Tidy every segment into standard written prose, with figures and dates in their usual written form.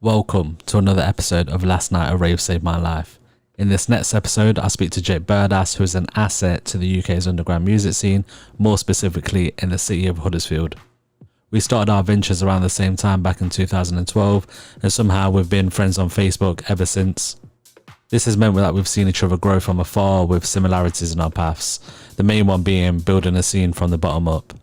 Welcome to another episode of Last Night a Rave Saved My Life. In this next episode, I speak to Jake Burdass, who is an asset to the UK's underground music scene, more specifically in the city of Huddersfield. We started our ventures around the same time back in 2012, and somehow we've been friends on Facebook ever since. This has meant that we've seen each other grow from afar with similarities in our paths, the main one being building a scene from the bottom up.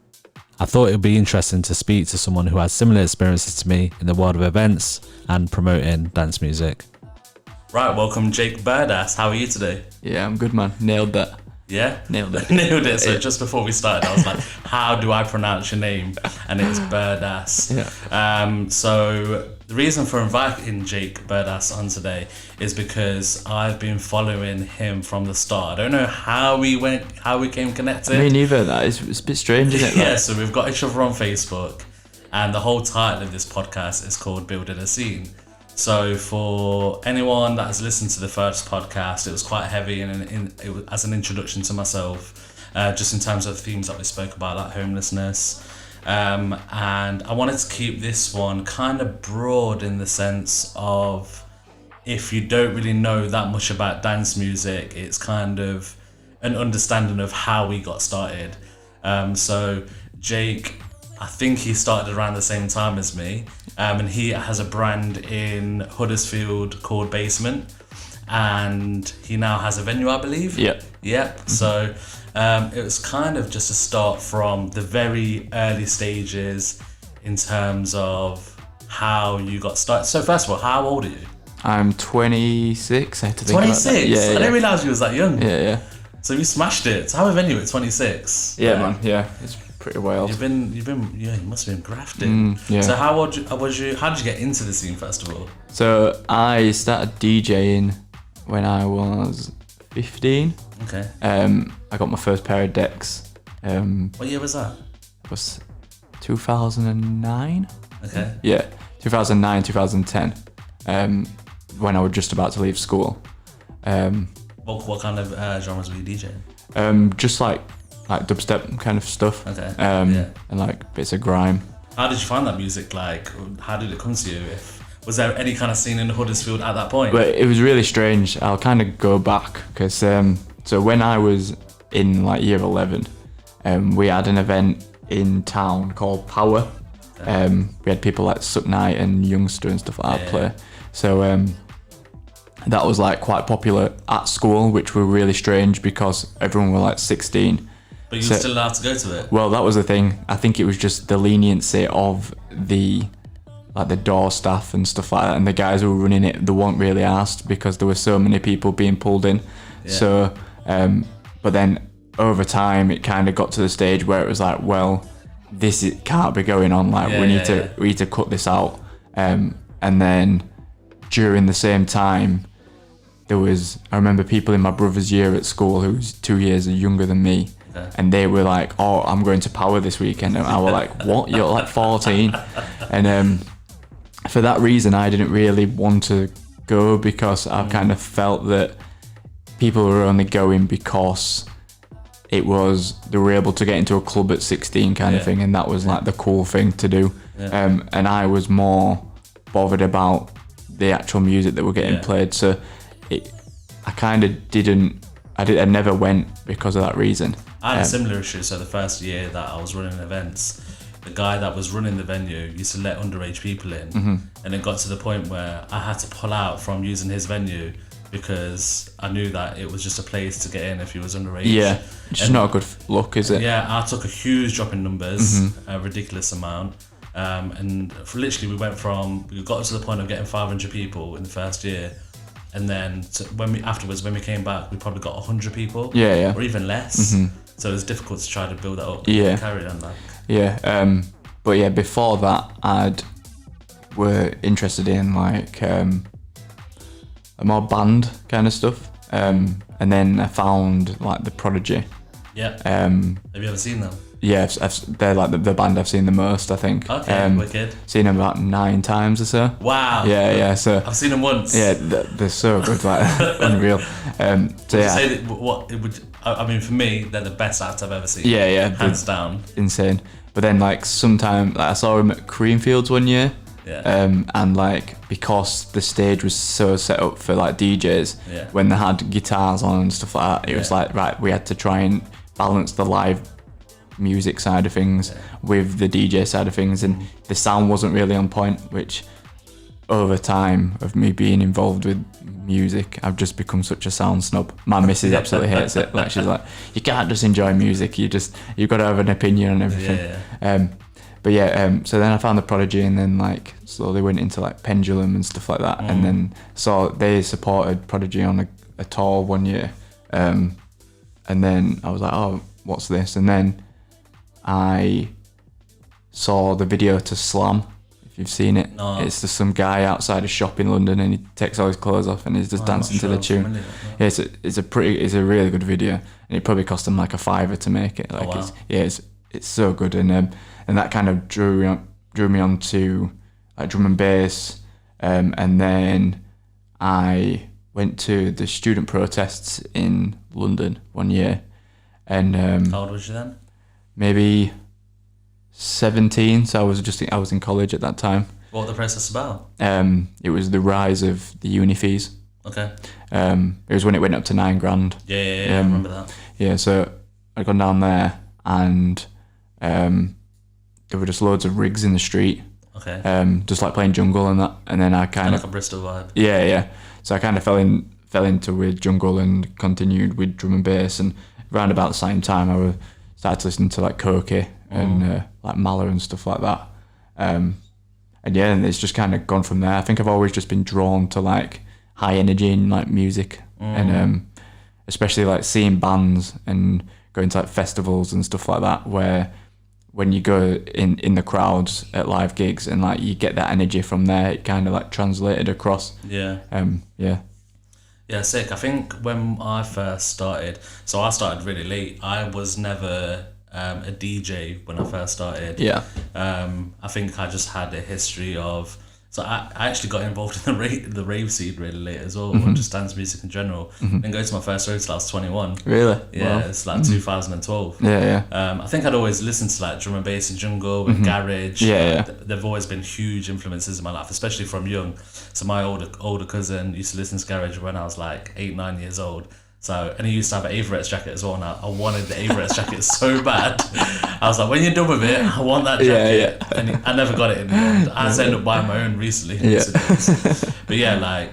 I thought it would be interesting to speak to someone who has similar experiences to me in the world of events and promoting dance music. Right, welcome Jake Burdass. How are you today? Yeah, I'm good, man. Nailed that. Yeah? Nailed it. Nailed it. So just before we started, I was like, how do I pronounce your name? And it's Burdass. Yeah. So the reason for inviting Jake Burdass on today is because I've been following him from the start. I don't know how we came connected. Me neither. It's a bit strange, isn't it? Yeah, so we've got each other on Facebook, and the whole title of this podcast is called Building a Scene. So for anyone that has listened to the first podcast, it was quite heavy and it was as an introduction to myself, just in terms of the themes that we spoke about, like homelessness. And I wanted to keep this one kind of broad in the sense of, if you don't really know that much about dance music, it's kind of an understanding of how we got started. So Jake, I think he started around the same time as me, and he has a brand in Huddersfield called Basement, and he now has a venue, I believe. Yep. Mm-hmm. So it was kind of just a start from the very early stages in terms of how you got started. So first of all, how old are you? I'm 26. I had to think 26? about that. Yeah, I didn't realise you was that young. Yeah. So you smashed it. So how have venue at 26? Yeah, man. Yeah, it's pretty wild. You must have been grafting. Yeah. So how did you get into the scene first of all? So I started DJing when I was 15. Okay. I got my first pair of decks. What year was that? It was 2009. Okay. Yeah, 2009, 2010. When I was just about to leave school. What kind of genres were you DJing? Just like dubstep kind of stuff. Okay. And like bits of grime. How did you find that music? Like, how did it come to you? Was there any kind of scene in Huddersfield at that point? But it was really strange. I'll kind of go back because so when I was in like year 11, we had an event in town called Power. We had people like Suck Knight and Youngster and stuff like that play. So that was like quite popular at school, which were really strange because everyone were like 16. But you were still allowed to go to it? Well, that was the thing. I think it was just the leniency of the door staff and stuff like that, and the guys who were running it, they weren't really asked because there were so many people being pulled in. Yeah. So, but then over time, it kind of got to the stage where it was like, well, it can't be going on. Like we need to cut this out. And then during the same time, I remember people in my brother's year at school who was 2 years younger than me. Okay. And they were like, oh, I'm going to Power this weekend. And I was like, what? You're like 14. And for that reason, I didn't really want to go because I kind of felt that people were only going because they were able to get into a club at 16 kind of thing. And that was like the cool thing to do. Yeah. And I was more bothered about the actual music that were getting played. So I never went because of that reason. I had a similar issue. So the first year that I was running events, the guy that was running the venue used to let underage people in, and it got to the point where I had to pull out from using his venue because I knew that it was just a place to get in if he was underage. Yeah, which is not a good look, is it? Yeah, I took a huge drop in numbers, a ridiculous amount. And literally we got to the point of getting 500 people in the first year, and then when we came back, we probably got 100 people, or even less. So it was difficult to try to build that up and carry on that. Yeah, but yeah, before that, were interested in like a more band kind of stuff, and then I found like the Prodigy. Yeah. Have you ever seen them? Yeah, they're like the band I've seen the most, I think. Okay, wicked. Seen them about 9 times or so. Wow. Yeah. So I've seen them once. Yeah, they're so good, like unreal. So yeah. Say that I mean, for me, they're the best act I've ever seen. Yeah, hands down. Insane. But then like sometime, like I saw him at Creamfields one year, And like because the stage was so set up for like DJs, when they had guitars on and stuff like that, it was like, right, we had to try and balance the live music side of things with the DJ side of things, and the sound wasn't really on point, which over time of me being involved with music, I've just become such a sound snob. My missus absolutely hates it. Like, she's like, you can't just enjoy music, you've got to have an opinion on everything. So then I found the Prodigy, and then like slowly went into like Pendulum and stuff like that, and then saw they supported Prodigy on a tour one year, and then I was like, oh, what's this? And then I saw the video to Slam. If you've seen it, it's just some guy outside a shop in London, and he takes all his clothes off and he's just dancing to the tune. It's a really good video, and it probably cost him like a $5 to make it. Like, it's so good, and that kind of drew me on to like drum and bass, and then I went to the student protests in London one year, and how old was you then? Maybe 17, so I was in college at that time. What was the process about? It was the rise of the uni fees. Okay. It was when it went up to $9,000. Yeah, I remember that. Yeah, so I'd gone down there, and there were just loads of rigs in the street. Okay. Just like playing jungle and that, and then I kind of like a Bristol vibe. Yeah. So I kind of fell into with jungle and continued with drum and bass, and around about the same time I started to listen to like Koki and like Mahler and stuff like that. And it's just kind of gone from there. I think I've always just been drawn to like high energy and like music, and especially like seeing bands and going to like festivals and stuff like that, where when you go in the crowds at live gigs and like you get that energy from there, it kind of like translated across. Yeah, sick. I think when I first started, so I started really late. I was never a DJ when I first started. I think I just had a history of, so I actually got involved in the rave scene really late as well, or just dance music in general. Didn't go to my first rave till I was 21. Really? Yeah, wow. It's like 2012. I think I'd always listened to like drum and bass and jungle and garage. They've always been huge influences in my life, especially from young. So my older cousin used to listen to garage when I was like 8-9 years old. So, and he used to have an Averets jacket as well, and I wanted the Averets jacket so bad. I was like, when you're done with it, I want that jacket. And I never got it in the end. I had to end up buying my own recently. But I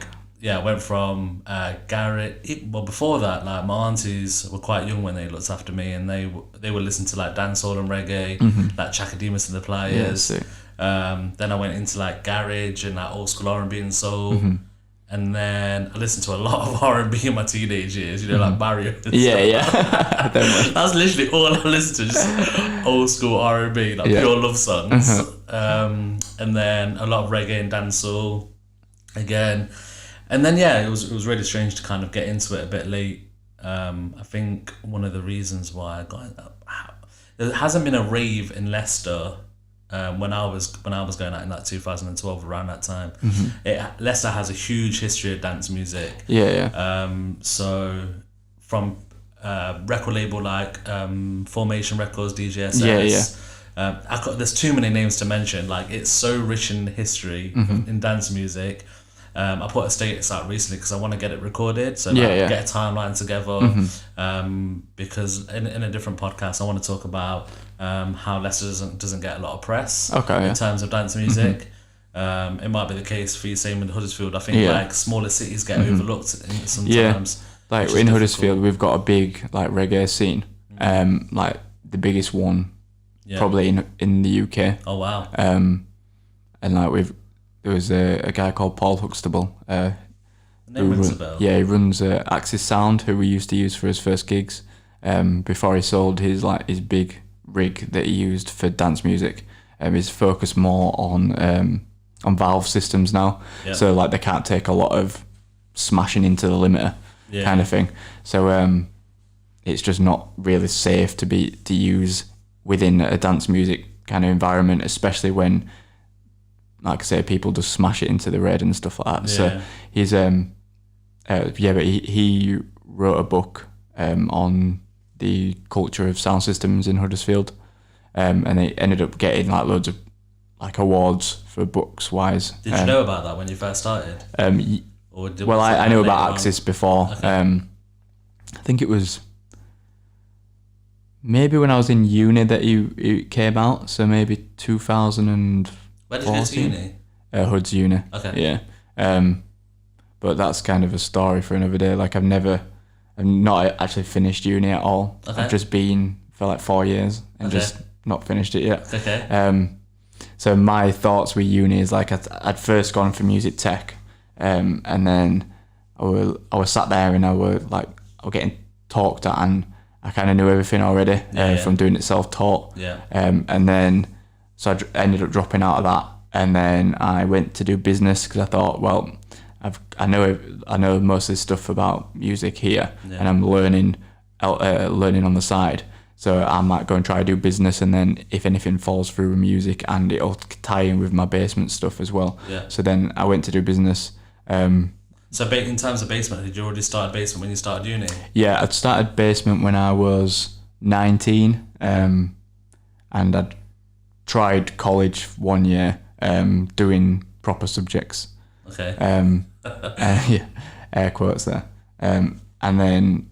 went from Garrett. Well, before that, like my aunties were quite young when they looked after me, and they would listen to like dancehall and reggae, like Chakademus and the Pliers. Then I went into like garage and like old school R&B and soul. And then I listened to a lot of R&B in my teenage years, like Mario. That's literally all I listened to, just old school R&B, like pure love songs. And then a lot of reggae and dancehall again. And then it was really strange to kind of get into it a bit late. I think one of the reasons why I got there hasn't been a rave in Leicester. When I was going out in like 2012, around that time, Leicester has a huge history of dance music. So from record label like Formation Records, DJSS. There's too many names to mention. Like, it's so rich in history in dance music. I put a status out recently because I want to get it recorded, so get a timeline together. Because in a different podcast, I want to talk about how Leicester doesn't get a lot of press in terms of dance music. It might be the case for you, same in Huddersfield. I think like smaller cities get overlooked sometimes. Like in Huddersfield, we've got a big like reggae scene. Like the biggest one probably in the UK. Oh wow. And like there was a guy called Paul Huxtable. The name rings a bell. Yeah, he runs Axis Sound, who we used to use for his first gigs. Before he sold his big rig that he used for dance music. He's focused more on valve systems now. So like they can't take a lot of smashing into the limiter kind of thing. So it's just not really safe to use within a dance music kind of environment, especially when, like I say, people just smash it into the red and stuff like that. So he's but he wrote a book on the culture of sound systems in Huddersfield, and they ended up getting like loads of like awards for books wise. Did you know about that when you first started? Or Well, I knew about later Axis before. Okay. I think it was maybe when I was in uni that it came out, so maybe 2014. Where did you go to uni? Hood's uni. Okay. Yeah. But that's kind of a story for another day. Like I've not actually finished uni at all. Okay. I've just been for like 4 years and Okay. just not finished it yet. Okay. So my thoughts with uni is like I'd first gone for music tech, and then I was sat there and I was getting talked at, and I kind of knew everything already from doing it self-taught. Yeah. And then so I ended up dropping out of that, and then I went to do business because I thought, well, I know most of this stuff about music here, and I'm learning on the side. So I might go and try to do business, and then if anything falls through with music, and it'll tie in with my basement stuff as well. Yeah. So then I went to do business. So in terms of basement, did you already start basement when you started uni? Yeah, I'd started basement when I was 19, and I'd tried college 1 year, doing proper subjects. Okay. Yeah, air quotes there. And then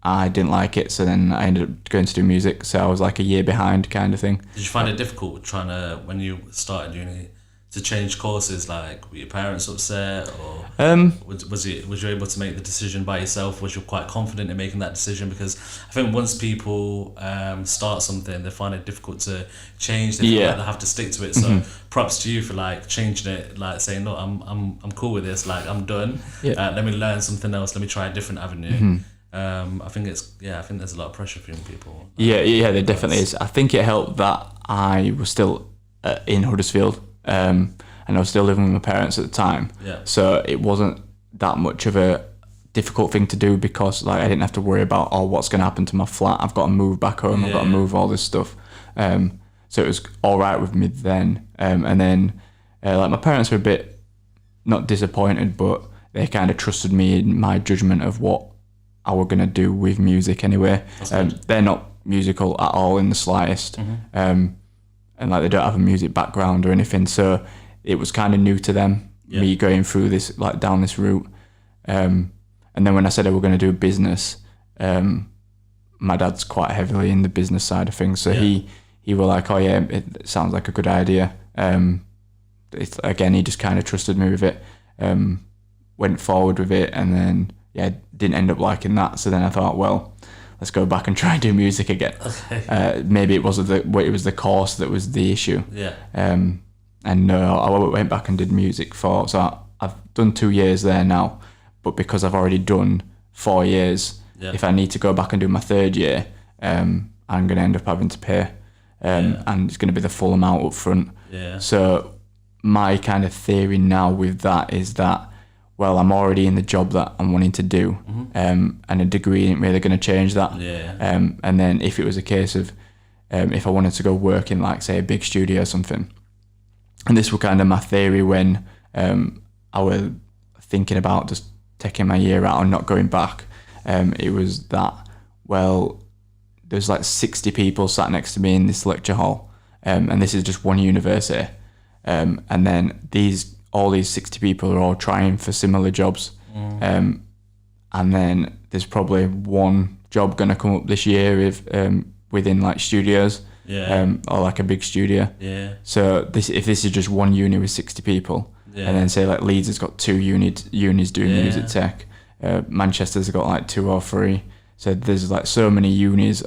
I didn't like it, so then I ended up going to do music. So I was like a year behind, kind of thing. Did you find it difficult trying to, when you started uni, to change courses? Like, were your parents upset, or was you able to make the decision by yourself? Was you quite confident in making that decision? Because I think once people start something, they find it difficult to change. They feel like they have to stick to it. So props to you for like changing it, like saying, look, I'm cool with this. Like I'm done. Let me learn something else. Let me try a different avenue. I think there's a lot of pressure for young people. Yeah, there definitely is. I think it helped that I was still in Huddersfield, and I was still living with my parents at the time. Yeah. So it wasn't that much of a difficult thing to do, because like I didn't have to worry about what's going to happen to my flat. I've got to move back home. I've got to move all this stuff. So it was all right with me then. And then like my parents were a bit not disappointed, but they kind of trusted me in my judgment of what I was going to do with music anyway. They're not musical at all in the slightest. And like they don't have a music background or anything, so it was kind of new to them, me going through this, like down this route. And then when I said I were going to do business, my dad's quite heavily in the business side of things, so he was like, oh yeah, it sounds like a good idea. Again, he just kind of trusted me with it, went forward with it, and then didn't end up liking that. So then I thought, well, let's go back and try and do music again. Okay. Maybe it was the course that was the issue. Yeah. And no, I went back and did music so I've done 2 years there now, but because I've already done 4 years, if I need to go back and do my 3rd year, I'm going to end up having to pay, and it's going to be the full amount up front. Yeah. So my kind of theory now with that is that, well, I'm already in the job that I'm wanting to do, and a degree ain't really going to change that. Yeah. And then if it was a case of, if I wanted to go work in, like, say, a big studio or something, and this was kind of my theory when I was thinking about just taking my year out and not going back, it was that, well, there's like 60 people sat next to me in this lecture hall, and this is just one university, and then all these 60 people are all trying for similar jobs. And then there's probably one job going to come up this year within like studios, or like a big studio. Yeah. So if this is just one uni with 60 people, and then say like Leeds has got 2 unis doing music tech, Manchester's got like 2 or 3. So there's like so many unis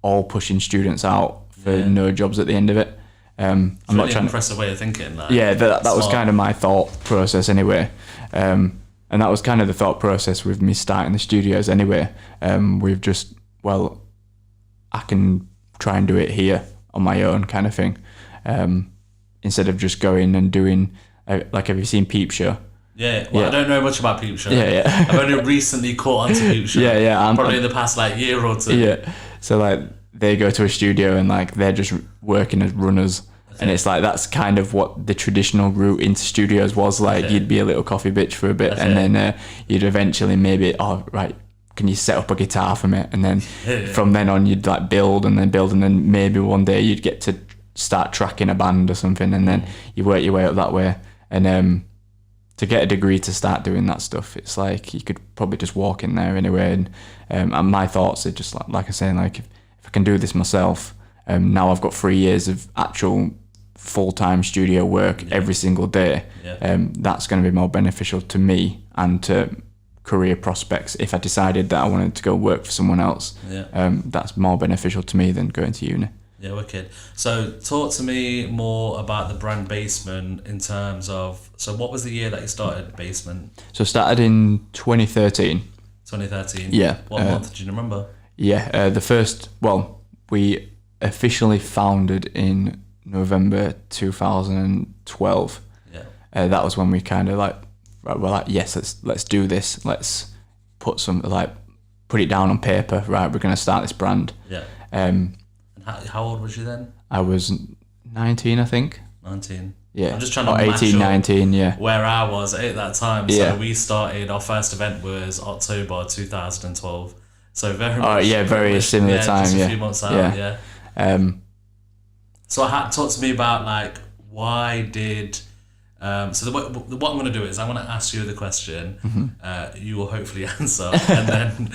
all pushing students out for no jobs at the end of it. I'm really not trying. Impressive way of thinking. Like, that was kind of my thought process anyway, and that was kind of the thought process with me starting the studios anyway. We've just, well, I can try and do it here on my own kind of thing, instead of just going and doing like, have you seen Peep Show? Yeah, I don't know much about Peep Show. I've only recently caught onto Peep Show. Probably in the past like year or 2. Yeah, so like they go to a studio and like they're just working as runners, and it's like that's kind of what the traditional route into studios was like. You'd be a little coffee bitch for a bit, and then you'd eventually maybe, can you set up a guitar for me? And then from then on you'd like build and then maybe one day you'd get to start tracking a band or something, and then you work your way up that way. And to get a degree to start doing that stuff, it's like you could probably just walk in there anyway. And my thoughts are just like I say, like if I can do this myself, now I've got 3 years of actual full-time studio work every single day. That's going to be more beneficial to me and to career prospects. If I decided that I wanted to go work for someone else, that's more beneficial to me than going to uni. Yeah, wicked. So talk to me more about the brand Basement in terms of, so what was the year that you started Basement? So I started in 2013. 2013? Yeah. What month do you remember? Yeah, we officially founded in November 2012. Yeah. That was when we kind of we're like, yes, let's do this. Let's put it down on paper. Right, we're going to start this brand. Yeah. How old was you then? I was 19, I think. 19. Yeah. I'm just trying to match 18, 19, yeah. Where I was at that time. So we started, our first event was October 2012. So very much. Very similar time, just a few months out, So talk to me about like, why did... so what I'm going to do is I'm going to ask you the question, you will hopefully answer, and then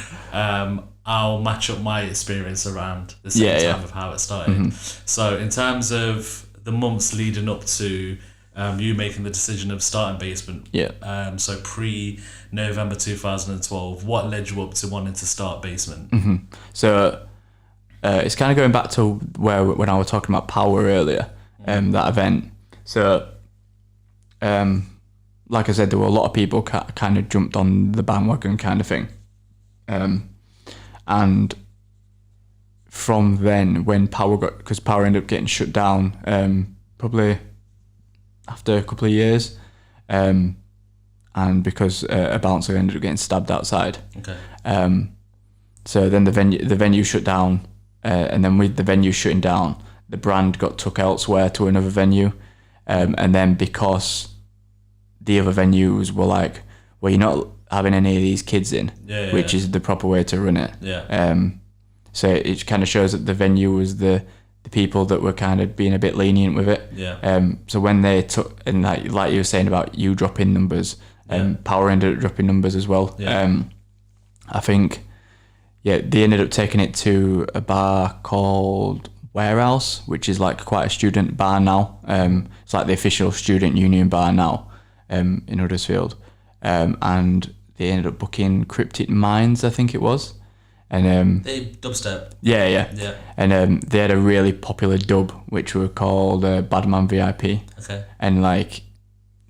I'll match up my experience around the same time of how it started. So in terms of the months leading up to you making the decision of starting Basement, so pre-November 2012, what led you up to wanting to start Basement? So it's kind of going back to when I was talking about Power earlier, that event. So like I said, there were a lot of people kind of jumped on the bandwagon kind of thing. And from then, when because Power ended up getting shut down, probably after a couple of years, and because a bouncer ended up getting stabbed outside. Okay. So then the venue shut down, and then with the venue shutting down, the brand got took elsewhere to another venue, and then because the other venues were like, well, you're not having any of these kids in, which is the proper way to run it. So it kind of shows that the venue was the people that were kind of being a bit lenient with it. So when they took, and like you were saying about you dropping numbers, Power ended up dropping numbers as well. I think, they ended up taking it to a bar called Warehouse, which is like quite a student bar now. It's like the official student union bar now. In Huddersfield, and they ended up booking Cryptic Minds, I think it was, and they dubstep. Yeah. And they had a really popular dub which were called Badman VIP. Okay. And like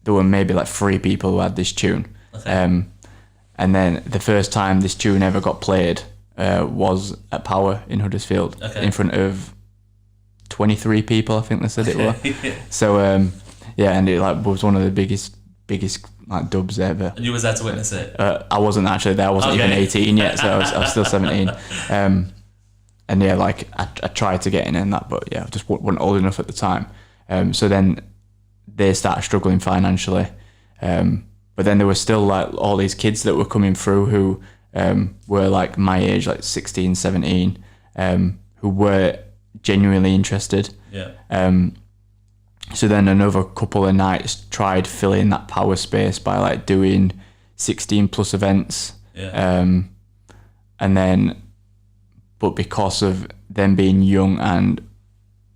there were maybe like 3 people who had this tune. Okay. And then the first time this tune ever got played was at Power in Huddersfield, in front of 23 people, I think they said it were. So and it was one of the biggest like dubs ever. And you was there to witness it? I wasn't actually there. I wasn't even 18 yet, so I was still 17. And I tried to get in that, but I just wasn't old enough at the time. So then they started struggling financially. But then there were still like all these kids that were coming through who were like my age, like 16, 17, who were genuinely interested. So then another couple of nights tried filling that Power space by like doing 16 plus events. And then, but because of them being young and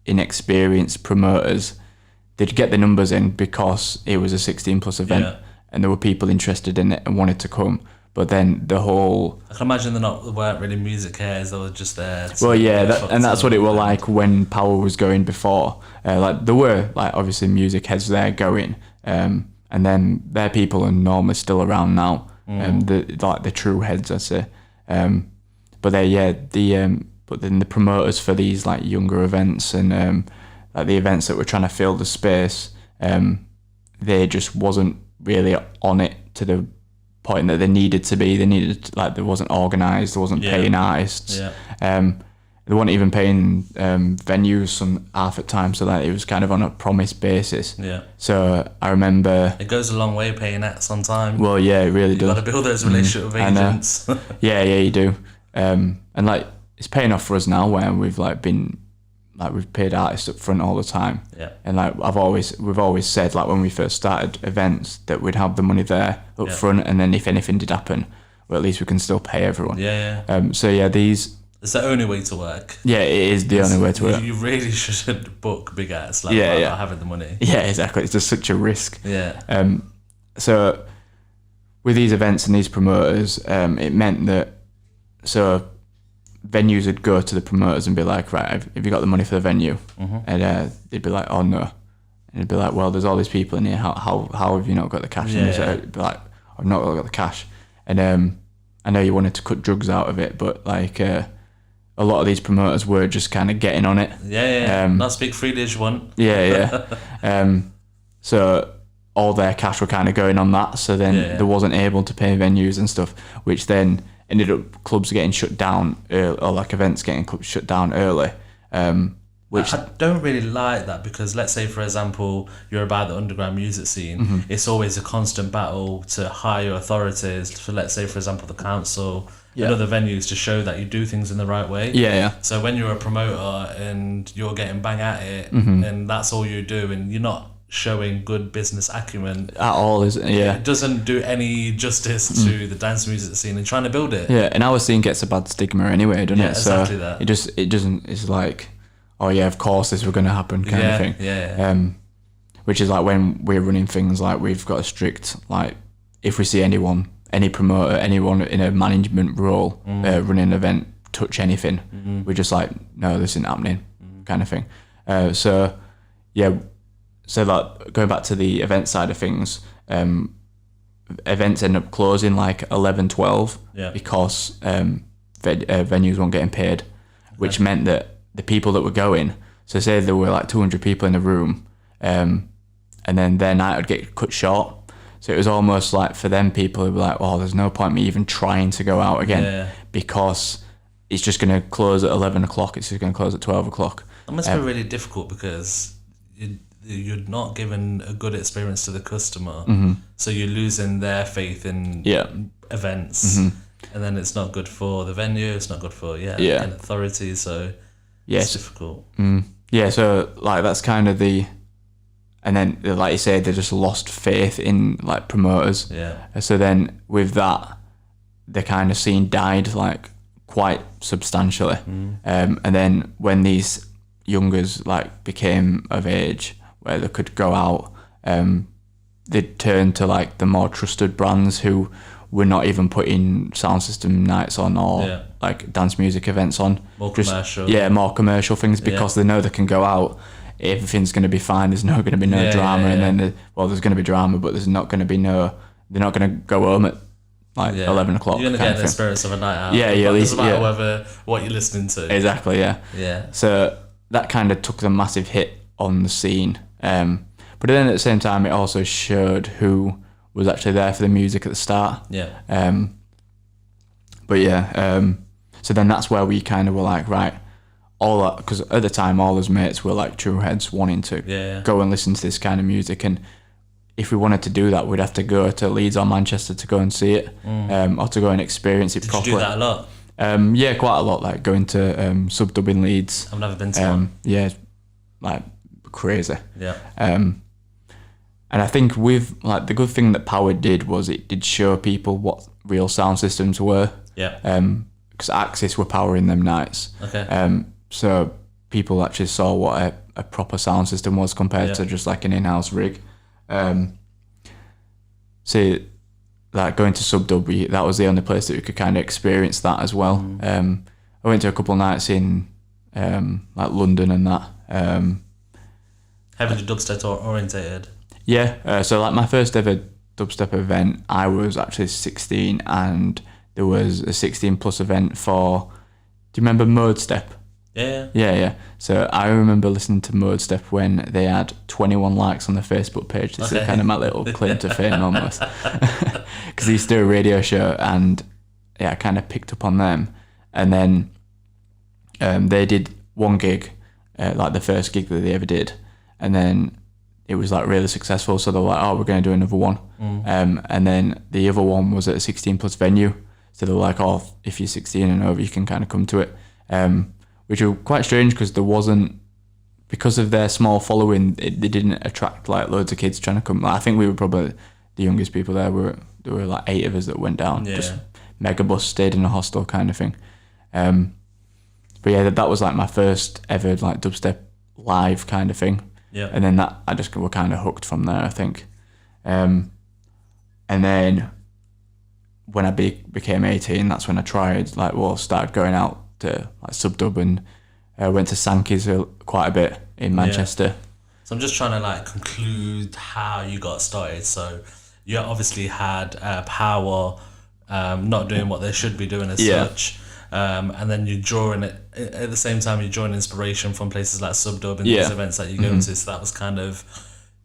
inexperienced promoters, they'd get the numbers in because it was a 16 plus event and there were people interested in it and wanted to come. But then the whole... I can imagine they weren't really music heads, they were just there. That's what it was like when Power was going before. Like there were like obviously music heads there going, and then their people are normally still around now, the true heads, I'd say. But but then the promoters for these like younger events and like the events that were trying to fill the space, they just wasn't really on it to the point that they needed to be. They needed, like, there wasn't organised, there wasn't paying artists. They weren't even paying venues some half at times, so that it was kind of on a promise basis. So I remember... It goes a long way paying acts on time. Well, yeah, it really does. You've got to build those relationships with agents. Yeah, you do. And like, it's paying off for us now where we've like been like we've paid artists up front all the time. Yeah. And like we've always said, like when we first started events, that we'd have the money there up front, and then if anything did happen, well, at least we can still pay everyone. Yeah. So yeah, these. It's the only way to work. Yeah, it is the only way to work. You really shouldn't book big acts like without having the money. Yeah, exactly. It's just such a risk. Yeah. So with these events and these promoters, it meant that venues would go to the promoters and be like, right, have you got the money for the venue? And they'd be like, oh no. And it'd be like, well, there's all these people in here. How have you not got the cash? And it'd be like, I've not got the cash. And I know you wanted to cut drugs out of it, but like a lot of these promoters were just kind of getting on it. Not speak freely as you want. So all their cash were kind of going on that. So then they wasn't able to pay venues and stuff, which then ended up clubs getting shut down early, or like events getting shut down early. Which I don't really like that, because let's say, for example, you're about the underground music scene. It's always a constant battle to hire authorities for, let's say, for example, the council and other venues to show that you do things in the right way. So when you're a promoter and you're getting bang at it, and that's all you do, and you're not showing good business acumen at all, is it? It doesn't do any justice to the dance music scene and trying to build it. And our scene gets a bad stigma anyway, doesn't it? Exactly so that. It doesn't. It's like, oh yeah, of course this was going to happen kind of thing. Which is like when we're running things, like we've got a strict, like if we see anyone, any promoter, anyone in a management role running an event touch anything, we're just like, no, this isn't happening kind of thing. So like going back to the event side of things, events end up closing like 11, 12 because venues weren't getting paid, which meant that the people that were going, so say there were like 200 people in the room, and then their night would get cut short. So it was almost like for them, people would be like, oh, there's no point me even trying to go out again because it's just going to close at 11 o'clock. It's just going to close at 12 o'clock. That must be really difficult, because you're not giving a good experience to the customer. So you're losing their faith in events. And then it's not good for the venue, it's not good for an authority, so it's difficult. So like that's kind of and then like you said, they just lost faith in like promoters. So then with that, the kind of scene died like quite substantially. And then when these youngers like became of age where they could go out, they'd turn to like the more trusted brands who were not even putting sound system nights on or like dance music events on. More commercial. More commercial things, because they know they can go out, everything's going to be fine, there's not going to be no drama, and then there's going to be drama, but there's not going to be they're not going to go home at like 11 o'clock. You're going to get the experience of a night out. It doesn't matter what you're listening to. Exactly, yeah. So that kind of took the massive hit on the scene. But then at the same time, it also showed who was actually there for the music at the start. So then that's where we kind of were like, right, all that, because at the time all those mates were like true heads wanting to go and listen to this kind of music, and if we wanted to do that, we'd have to go to Leeds or Manchester to go and see it, or to go and experience it properly. Did you do that a lot? Quite a lot, like going to sub-dub in Leeds. I've never been to one. Like crazy. And I think with like the good thing that Power did was it did show people what real sound systems were. Because Axis were powering them nights. So people actually saw what a proper sound system was compared to just like an in-house rig. So like going to sub-dub, that was the only place that we could kind of experience that as well. I went to a couple of nights in like London and that. Heavily dubstep orientated. So like my first ever dubstep event, I was actually 16, and there was a 16 plus event for, do you remember Mode Step? Yeah. So I remember listening to Mode Step when they had 21 likes on the Facebook page. This is kind of my little claim to fame almost. Because they used to do a radio show, and I kind of picked up on them. And then they did one gig, like the first gig that they ever did. And then it was like really successful, so they were like, oh, we're going to do another one. And then the other one was at a 16 plus venue, so they were like, oh, if you're 16 and over, you can kind of come to it, which was quite strange because there wasn't because of their small following, they didn't attract like loads of kids trying to come. Like, I think we were probably the youngest people there. There were like 8 of us that went down. Yeah. Just megabus, stayed in a hostel kind of thing. But yeah, that was like my first ever like dubstep live kind of thing. Yeah. And then I just were kind of hooked from there, I think. And then when I became 18, that's when I started going out to like sub-dub, and went to Sankey's quite a bit in Manchester. Yeah. So I'm just trying to like conclude how you got started. So you obviously had Power not doing what they should be doing as such. And then you're drawing it at the same time. You're drawing inspiration from places like Subdub and these events that you go to. So that was kind of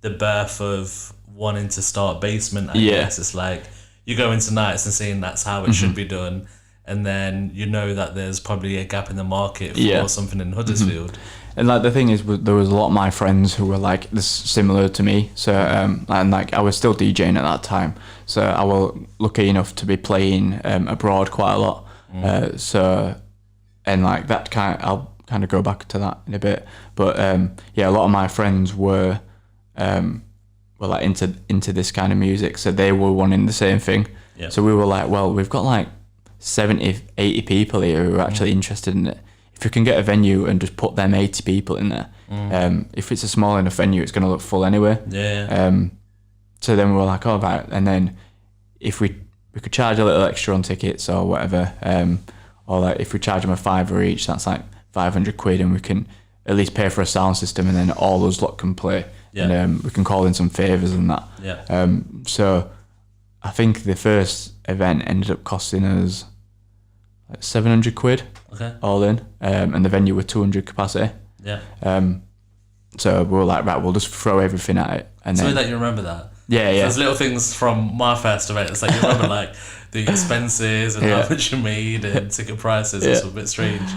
the birth of wanting to start Basement. I guess it's like you go into nights and seeing that's how it should be done, and then you know that there's probably a gap in the market for something in Huddersfield. And like the thing is, there was a lot of my friends who were like this similar to me. So and like I was still DJing at that time. So I was lucky enough to be playing abroad quite a lot. So, and like that I'll kind of go back to that in a bit, but yeah, a lot of my friends were like into this kind of music, so they were wanting the same thing. So we were like, well, we've got like 70-80 people here who are actually interested in it. If we can get a venue and just put them 80 people in there, if it's a small enough venue, it's going to look full anyway. So then we were like, all right, and then if we could charge a little extra on tickets or whatever, or like if we charge them a £5 each, that's like 500 quid, and we can at least pay for a sound system, and then all those lot can play, and we can call in some favours and that. So I think the first event ended up costing us like 700 quid all in, and the venue with 200 capacity. So we were like, right, we'll just throw everything at it. And so then, that you remember that. Yeah. There's little things from my first event. It's like you remember like the expenses and how much you made and ticket prices. It's a bit strange.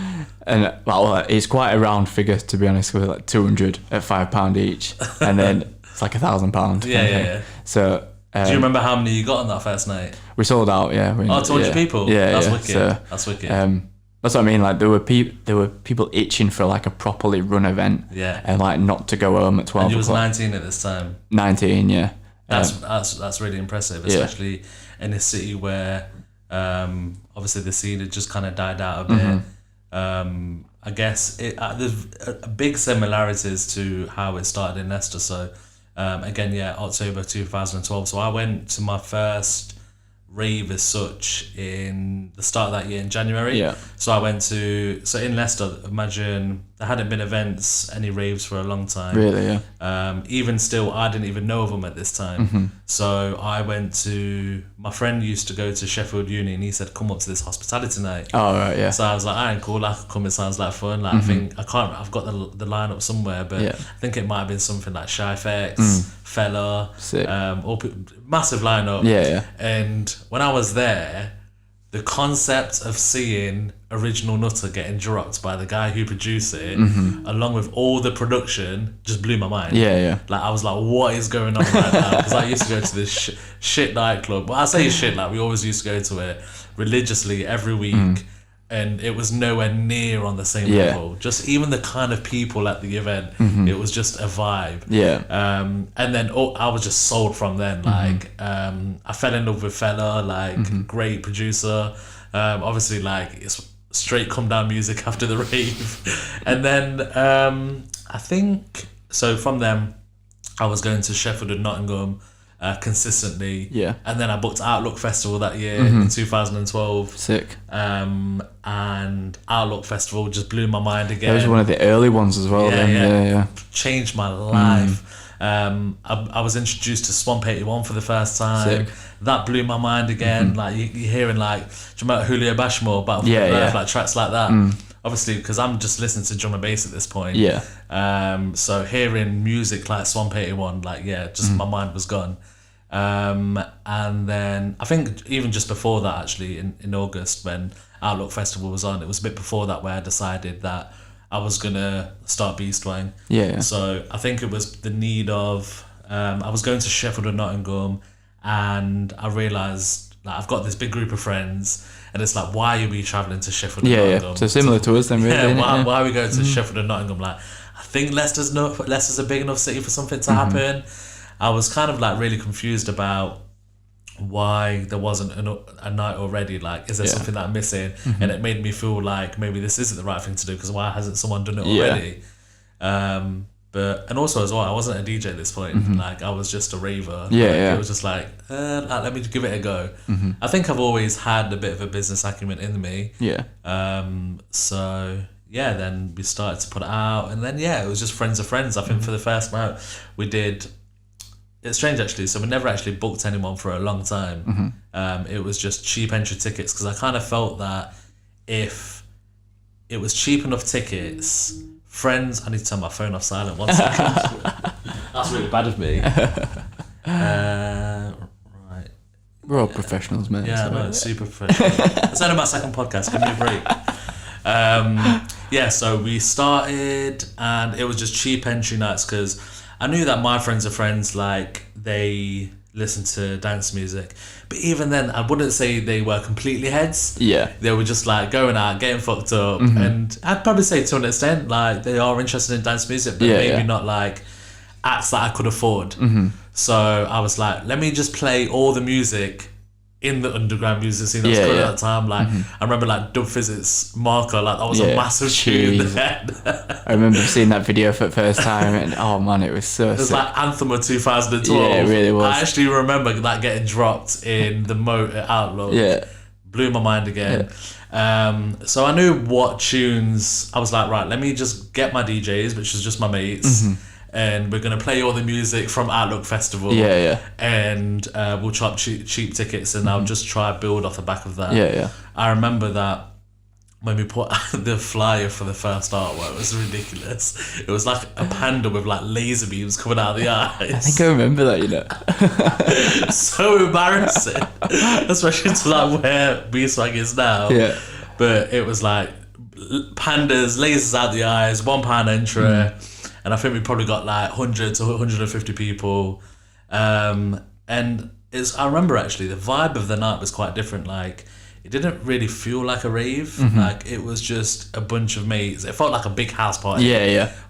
And well, it's quite a round figure, to be honest, with like 200 at £5 each, and then it's like £1,000. Yeah. So do you remember how many you got on that first night? We sold out. 200 people. That's wicked. So, that's wicked. That's what I mean. Like there were people itching for like a properly run event. And like not to go home at 12 And you was o'clock. 19 at this time. 19, yeah. That's really impressive, especially in a city where obviously the scene had just kind of died out a bit. I guess there's big similarities to how it started in Leicester. So again, October 2012. So I went to my first rave as such in the start of that year in January. So I went to in Leicester, imagine there hadn't been any raves for a long time. Really, even still, I didn't even know of them at this time. So I went to, my friend used to go to Sheffield Uni, and he said, come up to this hospitality night. Oh, right, yeah. So I was like, I ain't cool, I could come, it sounds like fun. Like I've got the lineup somewhere, but I think it might have been something like Shy FX, Fella, massive lineup. And when I was there, the concept of seeing Original Nutter getting dropped by the guy who produced it, along with all the production, just blew my mind. Like I was like, what is going on right now? Because I used to go to this shit nightclub. Well, I say shit, like we always used to go to it religiously every week. And it was nowhere near on the same level. Just even the kind of people at the event, it was just a vibe. And then I was just sold from then. Like I fell in love with Fella, like great producer. Obviously, like it's straight come down music after the rave. And then I think so. From them, I was going to Sheffield and Nottingham consistently. And then I booked Outlook Festival that year in 2012. Sick. And Outlook Festival just blew my mind again. It was one of the early ones as well. Changed my life. I was introduced to Swamp 81 for the first time. Sick. That blew my mind again. Like you're hearing like, do you remember Julio Bashmore, Battle for the Earth, like tracks like that. Obviously, because I'm just listening to drum and bass at this point. So hearing music like Swamp 81, like just my mind was gone. And then I think even just before that, actually in August when Outlook Festival was on, it was a bit before that where I decided that I was gonna start Beastwang. So I think it was the need of I was going to Sheffield and Nottingham, and I realised like I've got this big group of friends, and it's like, why are we travelling to Sheffield and Nottingham? So similar to us then, really. Why are we going to Sheffield and Nottingham? Like I think Leicester's a big enough city for something to happen. I was kind of like really confused about why there wasn't a night already. Like, is there something that I'm missing? And it made me feel like maybe this isn't the right thing to do, because why hasn't someone done it already? And also as well, I wasn't a DJ at this point. Like, I was just a raver. It was just like, let me give it a go. I think I've always had a bit of a business acumen in me. So yeah, then we started to put it out, and then it was just friends of friends. I think for the first night we did. It's strange actually. So we never actually booked anyone for a long time. It was just cheap entry tickets, because I kind of felt that if it was cheap enough tickets, friends. I need to turn my phone off silent. 1 second. That's really bad of me. Right. We're all professionals, man. Yeah, no, it's super professional. It's only my second podcast. Give me a break. So we started, and it was just cheap entry nights, because I knew that my friends of friends, like, they listen to dance music, but even then I wouldn't say they were completely heads. They were just like going out, getting fucked up, and I'd probably say to an extent like they are interested in dance music, but maybe not like acts that I could afford. So I was like, let me just play all the music in the underground music scene that was good at that time. Like, I remember like Dub Physics Marker, like that was a massive tune then. I remember seeing that video for the first time, and oh man, it was so sick. It was like Anthem of 2012. Yeah, it really was. I actually remember that getting dropped in the Moat at Outlook. Blew my mind again. So I knew what tunes. I was like, right, let me just get my DJs, which was just my mates, and we're going to play all the music from Outlook Festival. And we'll chop cheap tickets, and I'll just try build off the back of that. I remember that when we put the flyer for the first artwork, it was ridiculous. It was like a panda with like laser beams coming out of the eyes. I think I remember that, you know. So embarrassing. Especially to like where B-Swag is now. But it was like pandas, lasers out the eyes, £1 entry. And I think we probably got like 100 to 150 people. And I remember actually the vibe of the night was quite different. Like, it didn't really feel like a rave. Like, it was just a bunch of mates. It felt like a big house party.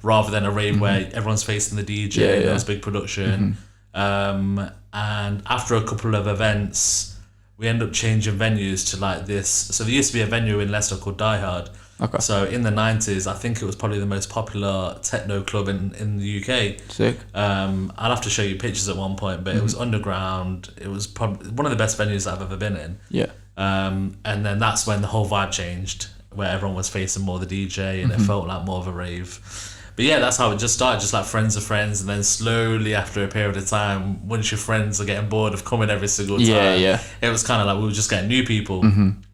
Rather than a rave where everyone's facing the DJ. There was big production. And after a couple of events, we ended up changing venues to like this. So there used to be a venue in Leicester called Die Hard. So in the 90s, I think it was probably the most popular techno club in the UK. Sick. I'll have to show you pictures at one point, but it was underground. It was probably one of the best venues that I've ever been in. And then that's when the whole vibe changed, where everyone was facing more the DJ, and it felt like more of a rave. But yeah, that's how it just started, just like friends of friends, and then slowly after a period of time, once your friends are getting bored of coming every single time, it was kind of like we were just getting new people. And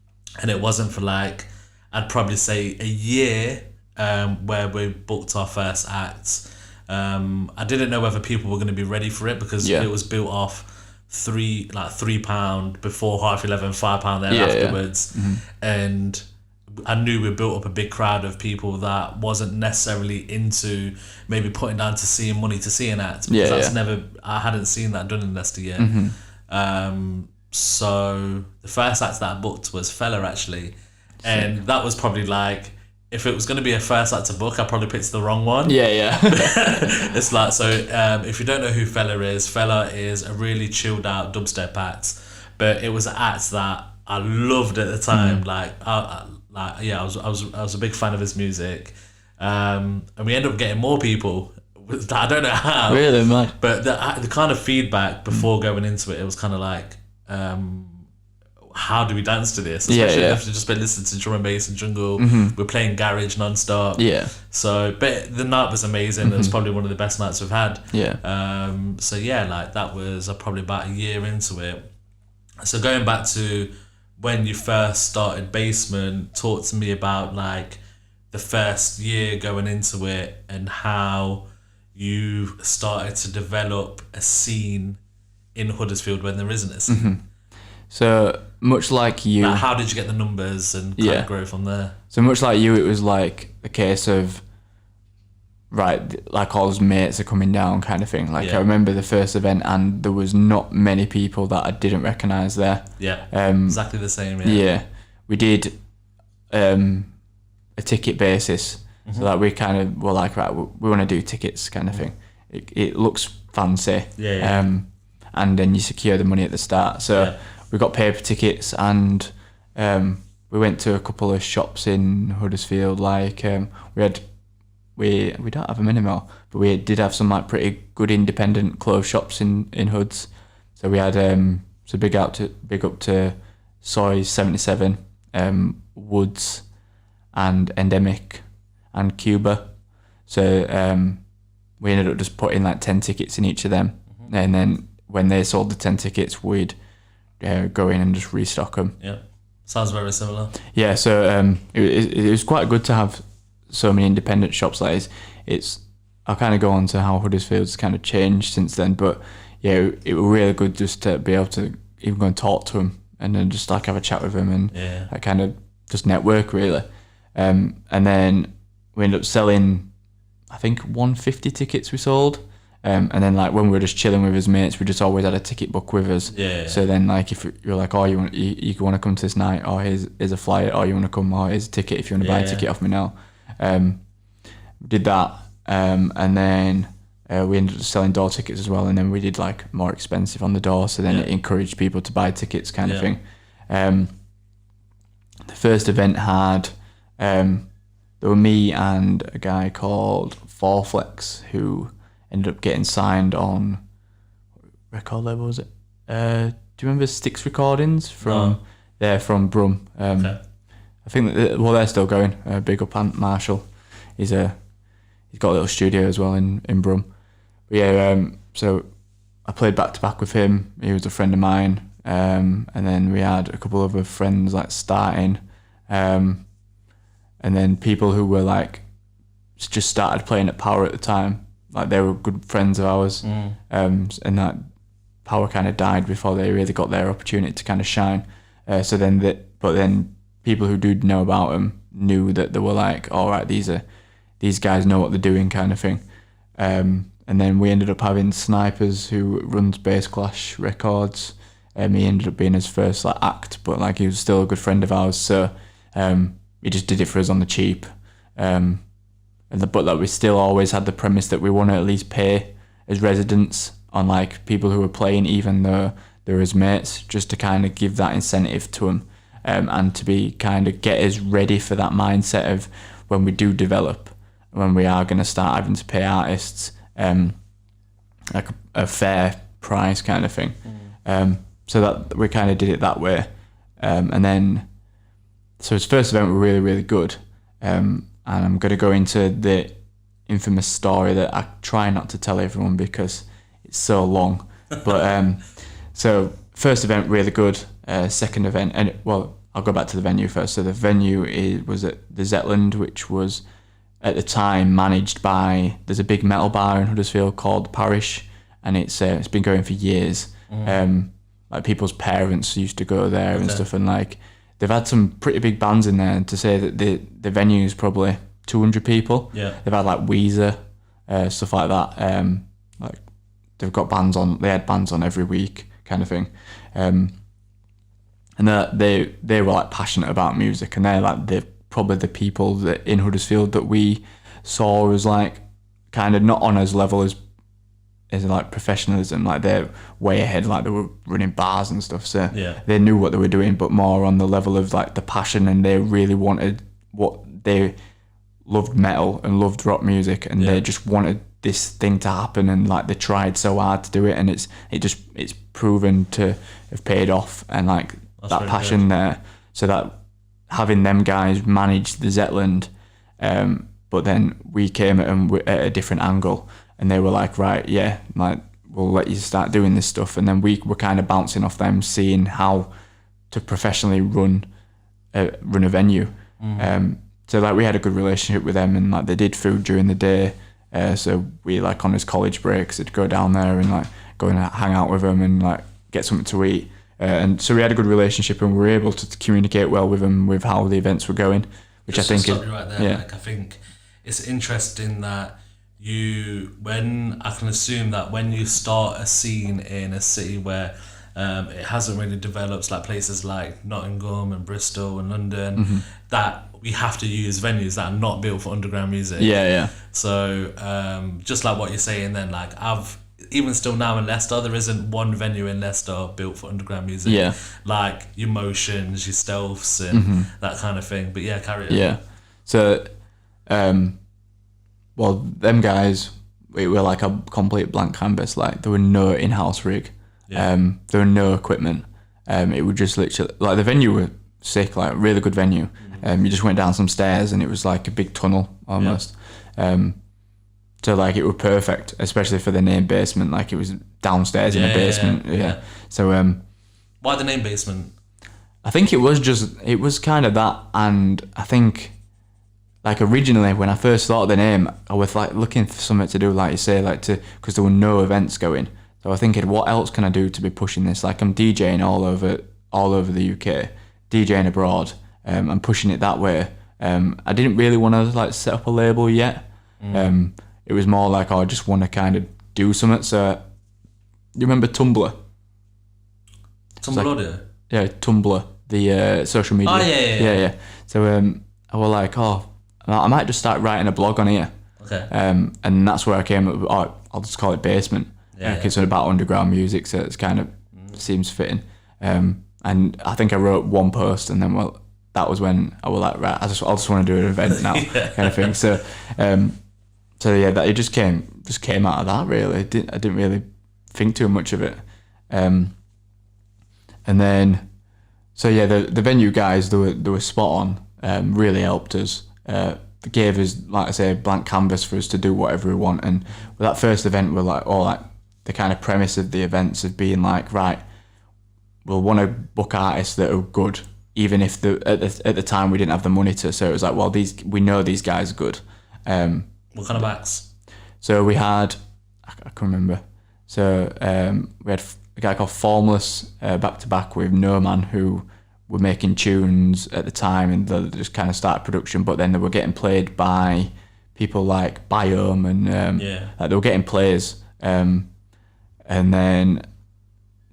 it wasn't for like, I'd probably say a year where we booked our first act. I didn't know whether people were going to be ready for it, because it was built off £3 before 11:30, £5 then afterwards. And I knew we built up a big crowd of people that wasn't necessarily into maybe putting down to seeing money to see an act, because I hadn't seen that done in Leicester yet. So the first act that I booked was Fella, actually. And that was probably like, if it was going to be a first act to book, I probably picked the wrong one. It's like, so if you don't know who Fella is a really chilled out dubstep act, but it was an act that I loved at the time. I was a big fan of his music, and we ended up getting more people. I don't know how. Really, man. But the kind of feedback before going into it was kind of like, how do we dance to this? Especially if you've just been listening to drum and bass and jungle. We're playing garage non-stop. So, but the night was amazing. It was probably one of the best nights we've had. So yeah, like that was probably about a year into it. So going back to when you first started Basement, talk to me about like the first year going into it and how you started to develop a scene in Huddersfield when there isn't a scene. So much like you, like, how did you get the numbers and kind of grow from there? So much like you, it was like a case of, right, like all his mates are coming down kind of thing. Like I remember the first event and there was not many people that I didn't recognise there. Exactly the same. We did a ticket basis. So that we kind of were like, right, we want to do tickets kind of thing. It looks fancy. And then you secure the money at the start. So we got paper tickets, and we went to a couple of shops in Huddersfield. Like we don't have them anymore, but we did have some like pretty good independent clothes shops in Hoods. So we had so big up to Soy 77, Woods, and Endemic, and Cuba. So we ended up just putting like 10 tickets in each of them, and then when they sold the 10 tickets, we'd go in and just restock them. Yeah, sounds very similar. Yeah, so it was quite good to have so many independent shops. Like I'll kind of go on to how Huddersfield's kind of changed since then, but yeah, it was really good just to be able to even go and talk to them and then just like have a chat with them and like kind of just network really. And then we ended up selling, I think 150 tickets we sold. And then like when we were just chilling with his mates, we just always had a ticket book with us. So then like if you're like, oh, you want to come to this night, or here's a flyer, or you want to come, or here's a ticket if you want to buy a ticket off me now. Did that, and then we ended up selling door tickets as well, and then we did like more expensive on the door, so then it encouraged people to buy tickets kind of thing. The first event had there were me and a guy called Fourflex who ended up getting signed on, what record label was it? Do you remember Styx Recordings from they're from Brum? I think that, well, they're still going. Big up Ant Marshall. He's got a little studio as well in Brum. But yeah, so I played back to back with him. He was a friend of mine, and then we had a couple of other friends like starting, and then people who were like just started playing at Power at the time. Like they were good friends of ours, and that Power kind of died before they really got their opportunity to kind of shine. But then people who do know about them knew that they were like, all right, these guys know what they're doing kind of thing. And then we ended up having Snipers, who runs Bass Clash Records. He ended up being his first like act, but like he was still a good friend of ours, so he just did it for us on the cheap. But that we still always had the premise that we want to at least pay as residents on like people who are playing, even though they're his mates, just to kind of give that incentive to them, and to be kind of get us ready for that mindset of when we do develop, when we are going to start having to pay artists like a fair price kind of thing. So that we kind of did it that way, and then so his first event were really, really good. And I'm going to go into the infamous story that I try not to tell everyone because it's so long. But so first event, really good. Second event, and well, I'll go back to the venue first. So the venue was at the Zetland, which was at the time managed by, there's a big metal bar in Huddersfield called Parish, and it's been going for years. Like people's parents used to go there and stuff, and like they've had some pretty big bands in there. To say that the venue is probably 200 people. They've had like Weezer, stuff like that. Like they've got bands on. They had bands on every week, kind of thing. And they were like passionate about music, and they're like probably the people that in Huddersfield that we saw as like kind of not on as level as like professionalism. Like they're way ahead. Like they were running bars and stuff, so they knew what they were doing, but more on the level of like the passion, and they really wanted they loved metal and loved rock music, and they just wanted this thing to happen, and like they tried so hard to do it, and it's proven to have paid off, and like that's that passion good. There, so that having them guys manage the Zetland, but then we came at them at a different angle. And they were like, right, yeah, like we'll let you start doing this stuff. And then we were kind of bouncing off them, seeing how to professionally run a venue. So like we had a good relationship with them, and like they did food during the day. So we like on his college breaks, would go down there and like go and hang out with them and like get something to eat. And so we had a good relationship, and we were able to communicate well with them with how the events were going, which just I think is right there. Like I think it's interesting that. When I can assume that when you start a scene in a city where it hasn't really developed, like places like Nottingham and Bristol and London, that we have to use venues that are not built for underground music. Yeah. So just like what you're saying then, like even still now in Leicester, there isn't one venue in Leicester built for underground music. Yeah. Like your Motions, your Stealths, and that kind of thing. But yeah, carry on. Yeah. So, well, them guys, we were like a complete blank canvas. Like there were no in-house rig. Yeah. There were no equipment. It would just literally, like the venue were sick, like really good venue. You just went down some stairs and it was like a big tunnel almost. So like it was perfect, especially for the name Basement. Like it was downstairs in a basement. Yeah. So why the name Basement? I think it was kind of that, and I think like originally when I first thought of the name, I was like looking for something to do, like you say, like because there were no events going. So I was thinking, what else can I do to be pushing this? Like I'm DJing all over the UK, DJing abroad. I'm pushing it that way. I didn't really want to like set up a label yet. It was more like, I just want to kind of do something. So, you remember Tumblr? Tumblr Audio? Yeah, Tumblr, the social media. Oh, yeah. So, I was like, I might just start writing a blog on here. Okay. And that's where I came up with, I'll just call it Basement. Yeah. It's about underground music, so it's kind of seems fitting. And I think I wrote one post, and then, that was when I was like, right, I just want to do an event now, kind of thing. So yeah, that it just came out of that really. I didn't really think too much of it. And then, so yeah, the venue guys, they were spot on. Really helped us. They gave us, like I say, a blank canvas for us to do whatever we want. And with that first event, we're like, the kind of premise of the events of being like, right, we'll want to book artists that are good, even if at the time we didn't have the money to. So it was like, well, we know these guys are good. What kind of acts? So we had, I can't remember. So we had a guy called Formless back to back with No Man, who were making tunes at the time, and they just kind of started production. But then they were getting played by people like Biome, and like they were getting plays. And then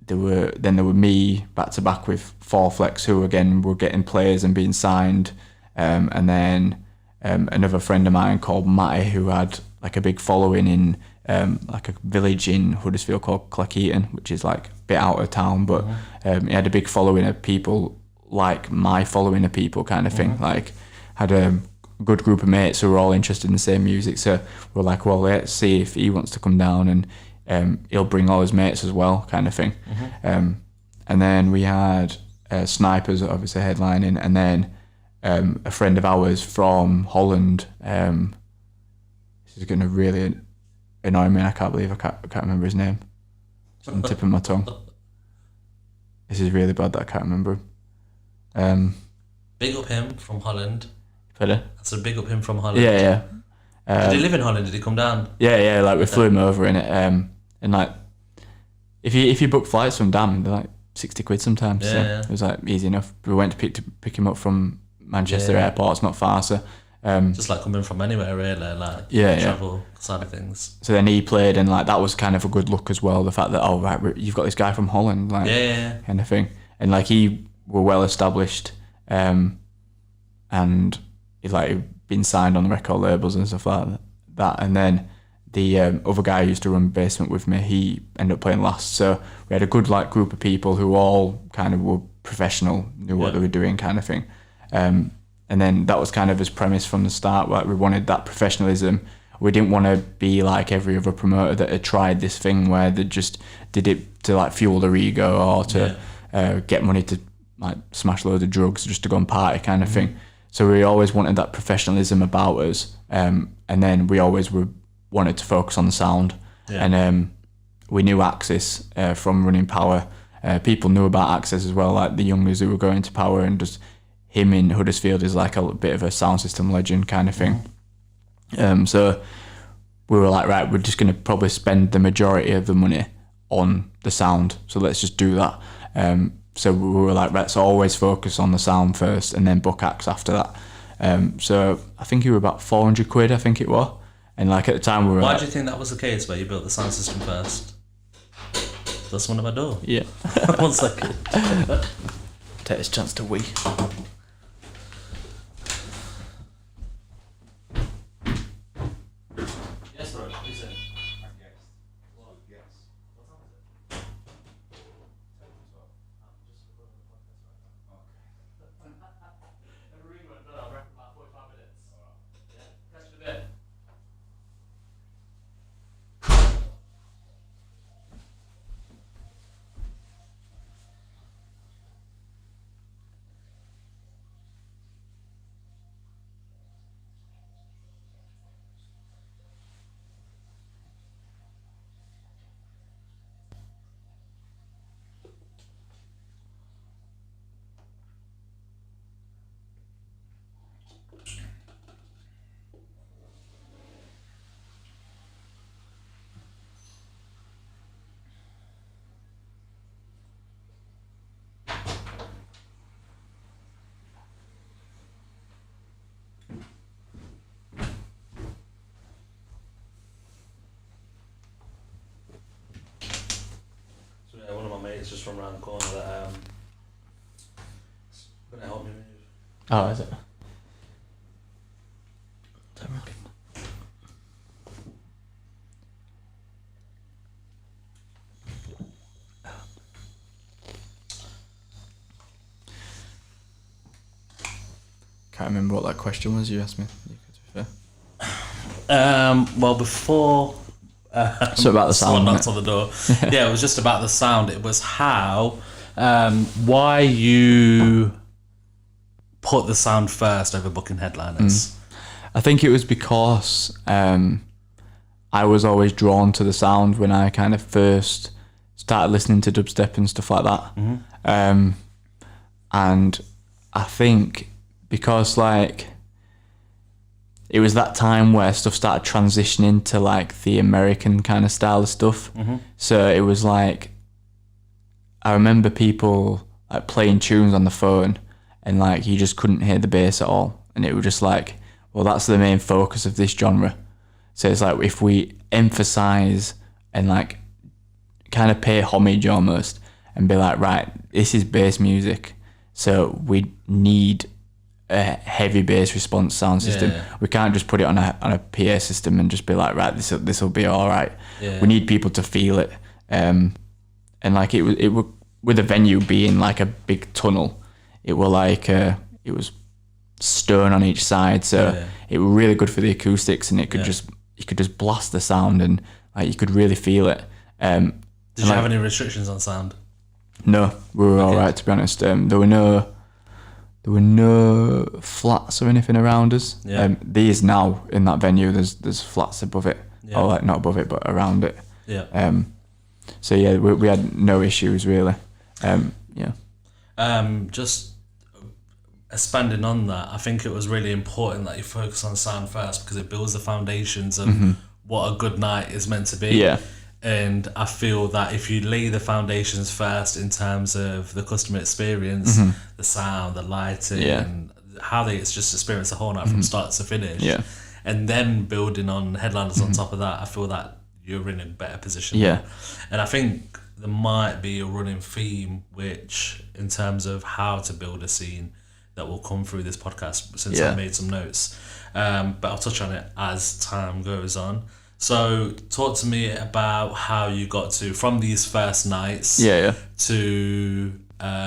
there were me back to back with Four Flex, who again were getting players and being signed. And then another friend of mine called Matty, who had like a big following in like a village in Huddersfield called Cleckheaton, which is like a bit out of town, but he had a big following of people like my following of people kind of thing. Like had a good group of mates who were all interested in the same music, so we're like, well, let's see if he wants to come down, and he'll bring all his mates as well, kind of thing. And then we had Snipers obviously headlining, and then a friend of ours from Holland. This is going to really annoy me. I can't believe I can't remember his name. It's on the tip of my tongue. This is really bad that I can't remember him. Big up him from Holland. Pardon? I said big up him from Holland. Yeah. Did he live in Holland? Did he come down? Yeah. Like we flew him over in it, and like if you book flights from Dam, they're like 60 quid sometimes. Yeah, so yeah. It was like easy enough. We went to pick him up from Manchester Airport. It's not far, so. Just like coming from anywhere really, like travel side of things. So then he played, and like that was kind of a good look as well. The fact that you've got this guy from Holland, like kind of thing, and like he were well established, and he's like been signed on the record labels and stuff like that. And then the other guy who used to run Basement with me, he ended up playing last. So we had a good like group of people who all kind of were professional, knew what they were doing, kind of thing. And then that was kind of his premise from the start. Like we wanted that professionalism. We didn't want to be like every other promoter that had tried this thing where they just did it to like fuel their ego or to get money to like smash loads of drugs just to go and party, kind of thing. So we always wanted that professionalism about us, and then we always wanted to focus on the sound. And we knew Axis from running Power. People knew about Axis as well, like the youngers who were going to Power, and just him in Huddersfield is like a bit of a sound system legend kind of thing. So we were like, right, we're just going to probably spend the majority of the money on the sound, so let's just do that. So we were like, let's always focus on the sound first and then book acts after that. So I think you were about 400 quid, I think it was. And like at the time we were Why like, do you think that was the case, where you built the sound system first? That's one at my door. Yeah. 1 second. Take this chance to wee. mate's just from around the corner that gonna help me move. Oh, is it? Can't remember what that question was you asked me. Well, before so about the someone sound, knocked on the door. Yeah, it was just about the sound. It was how, why you put the sound first over booking headliners. I think it was because I was always drawn to the sound when I kind of first started listening to dubstep and stuff like that. And I think because like it was that time where stuff started transitioning to like the American kind of style of stuff. So it was like, I remember people like playing tunes on the phone and like you just couldn't hear the bass at all. And it was just like, well, that's the main focus of this genre. So it's like if we emphasize and like kind of pay homage almost and be like, right, this is bass music. So we need a heavy bass response sound system. Yeah. We can't just put it on a PA system and just be like, right, this will be all right. Yeah. We need people to feel it. And like it was with the venue being like a big tunnel, it were like it was stone on each side, so it was really good for the acoustics, and it could you could just blast the sound and like you could really feel it. Did you have any restrictions on sound? No, we were all right, to be honest. There were no flats or anything around us. These now in that venue, there's flats above it, or like not above it, but around it. So yeah, we had no issues really. Just expanding on that, I think it was really important that you focus on sound first because it builds the foundations of what a good night is meant to be. Yeah. And I feel that if you lay the foundations first in terms of the customer experience, the sound, the lighting, and how they just experience the whole night from start to finish, and then building on headliners on top of that, I feel that you're in a better position. Yeah. And I think there might be a running theme, which in terms of how to build a scene, that will come through this podcast since I made some notes. But I'll touch on it as time goes on. So talk to me about how you got from these first nights to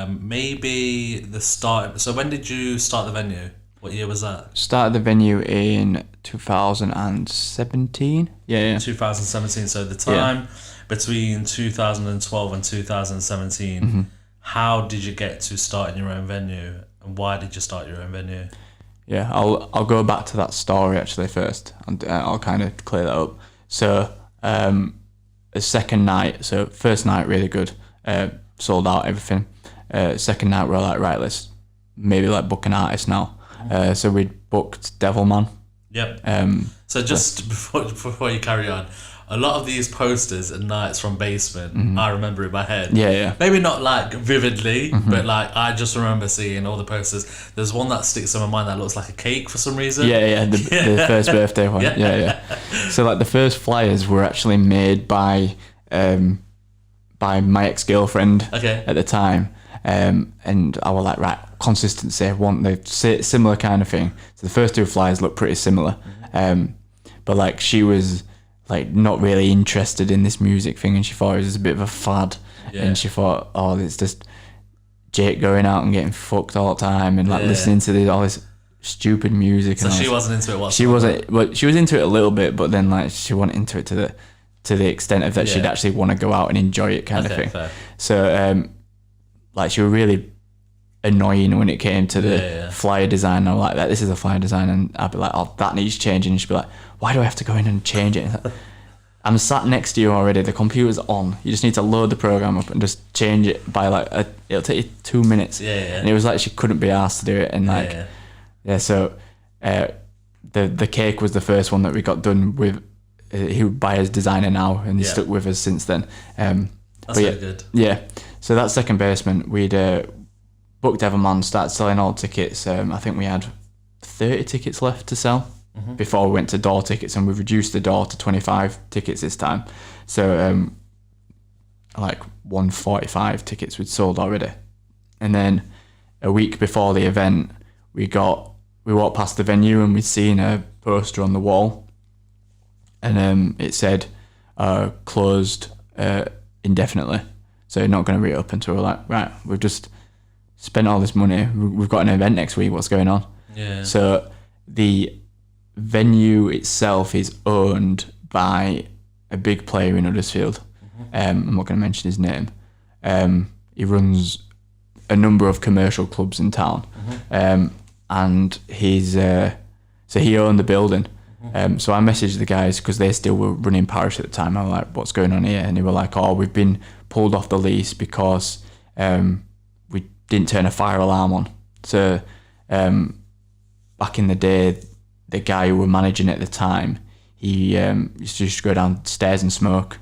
maybe the start. So when did you start the venue? What year was that? Started the venue in 2017. 2017. So the time between 2012 and 2017, how did you get to starting your own venue? And why did you start your own venue? Yeah, I'll go back to that story actually first, and I'll kind of clear that up. So, the second night, so first night really good, sold out everything. Second night we're like, right, let's maybe like book an artist now. So we booked Devilman. Yep. So just before you carry on, a lot of these posters and nights from Basement, I remember in my head. Yeah. Maybe not like vividly, but like I just remember seeing all the posters. There's one that sticks in my mind that looks like a cake for some reason. The first birthday one. Yeah. So like the first flyers were actually made by my ex-girlfriend at the time. And I was like, right, consistency, I want the similar kind of thing. So the first two flyers look pretty similar. But like she was like not really interested in this music thing, and she thought it was a bit of a fad, and she thought, oh, it's just Jake going out and getting fucked all the time and like listening to all this stupid music. So she wasn't into it whatsoever. She wasn't, but she was into it a little bit, but then like she wasn't into it to the extent of that she'd actually want to go out and enjoy it kind of thing. Fair. So like she was really annoying when it came to the flyer design. I was like, this is a flyer design, and I'd be like, oh, that needs changing, and she'd be like, why do I have to go in and change it? Like, I'm sat next to you already, the computer's on, you just need to load the program up and just change it by like it'll take you 2 minutes. And it was like she couldn't be asked to do it, and like so the cake was the first one that we got done with. He would buy his designer now, and he stuck with us since then. That's really good. So that second basement, we'd booked Everman, started selling all tickets. I think we had 30 tickets left to sell before we went to door tickets, and we've reduced the door to 25 tickets this time. So like 145 tickets we'd sold already. And then a week before the event, we walked past the venue and we'd seen a poster on the wall, and it said closed indefinitely, so not going to reopen. So we're like, right, we've just spent all this money, we've got an event next week, what's going on? Yeah. So the venue itself is owned by a big player in Huddersfield. I'm not going to mention his name. He runs a number of commercial clubs in town, and so he owned the building. So I messaged the guys because they still were running parish at the time. I was like, what's going on here? And they were like, oh, we've been pulled off the lease because we didn't turn a fire alarm on. So back in the day, the guy who were managing it at the time, he used to just go downstairs and smoke,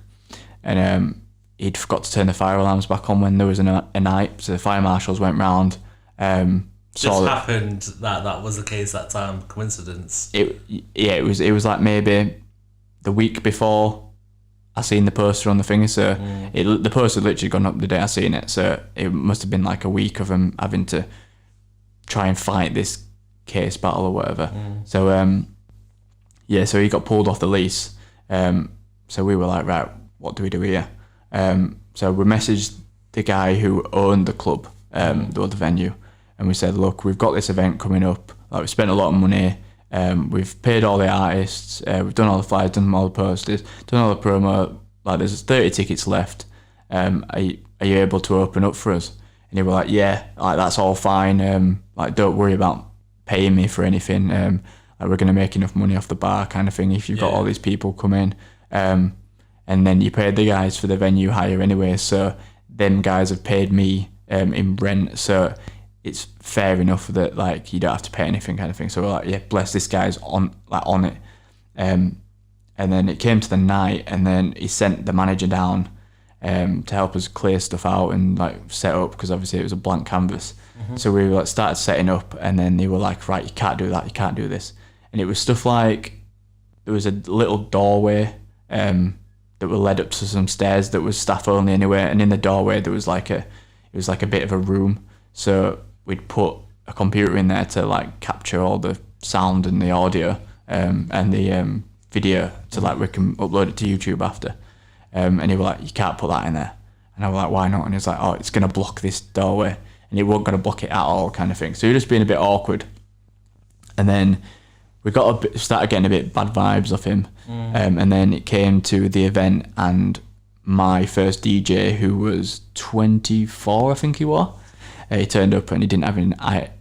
and he'd forgot to turn the fire alarms back on when there was a night. So the fire marshals went round. Just happened that was the case that time. Coincidence. It was like maybe the week before I seen the poster on the thing. So the poster had literally gone up the day I seen it. So it must have been like a week of him having to try and fight this case battle or whatever. So so he got pulled off the lease. So we were like, right, what do we do here? So we messaged the guy who owned the club, the other venue, and we said, look, we've got this event coming up. Like, we spent a lot of money. We've paid all the artists. We've done all the flyers, done all the posters, done all the promo. Like, there's 30 tickets left. Are you able to open up for us? And he was like, yeah, like that's all fine. Like, don't worry about paying me for anything. Like, we're gonna make enough money off the bar, kind of thing. If you've got all these people come in, and then you paid the guys for the venue hire anyway. So them guys have paid me in rent. So it's fair enough that like you don't have to pay anything, kind of thing. So we're like, yeah, bless, this guy's on it. And then it came to the night, and then he sent the manager down to help us clear stuff out and like set up, because obviously it was a blank canvas. So we like started setting up, and then they were like, right, you can't do that, you can't do this. And it was stuff like there was a little doorway that were led up to some stairs that was staff only anyway, and in the doorway there was like it was like a bit of a room. So we'd put a computer in there to like capture all the sound and the audio and the video, so like we can upload it to YouTube after. And he was like, you can't put that in there. And I was like, why not? And he was like, oh, it's going to block this doorway. And it wasn't going to block it at all, kind of thing. So he was just being a bit awkward. And then we started getting a bit bad vibes off him. And then it came to the event, and my first DJ, who was 24, I think he was, he turned up and he didn't have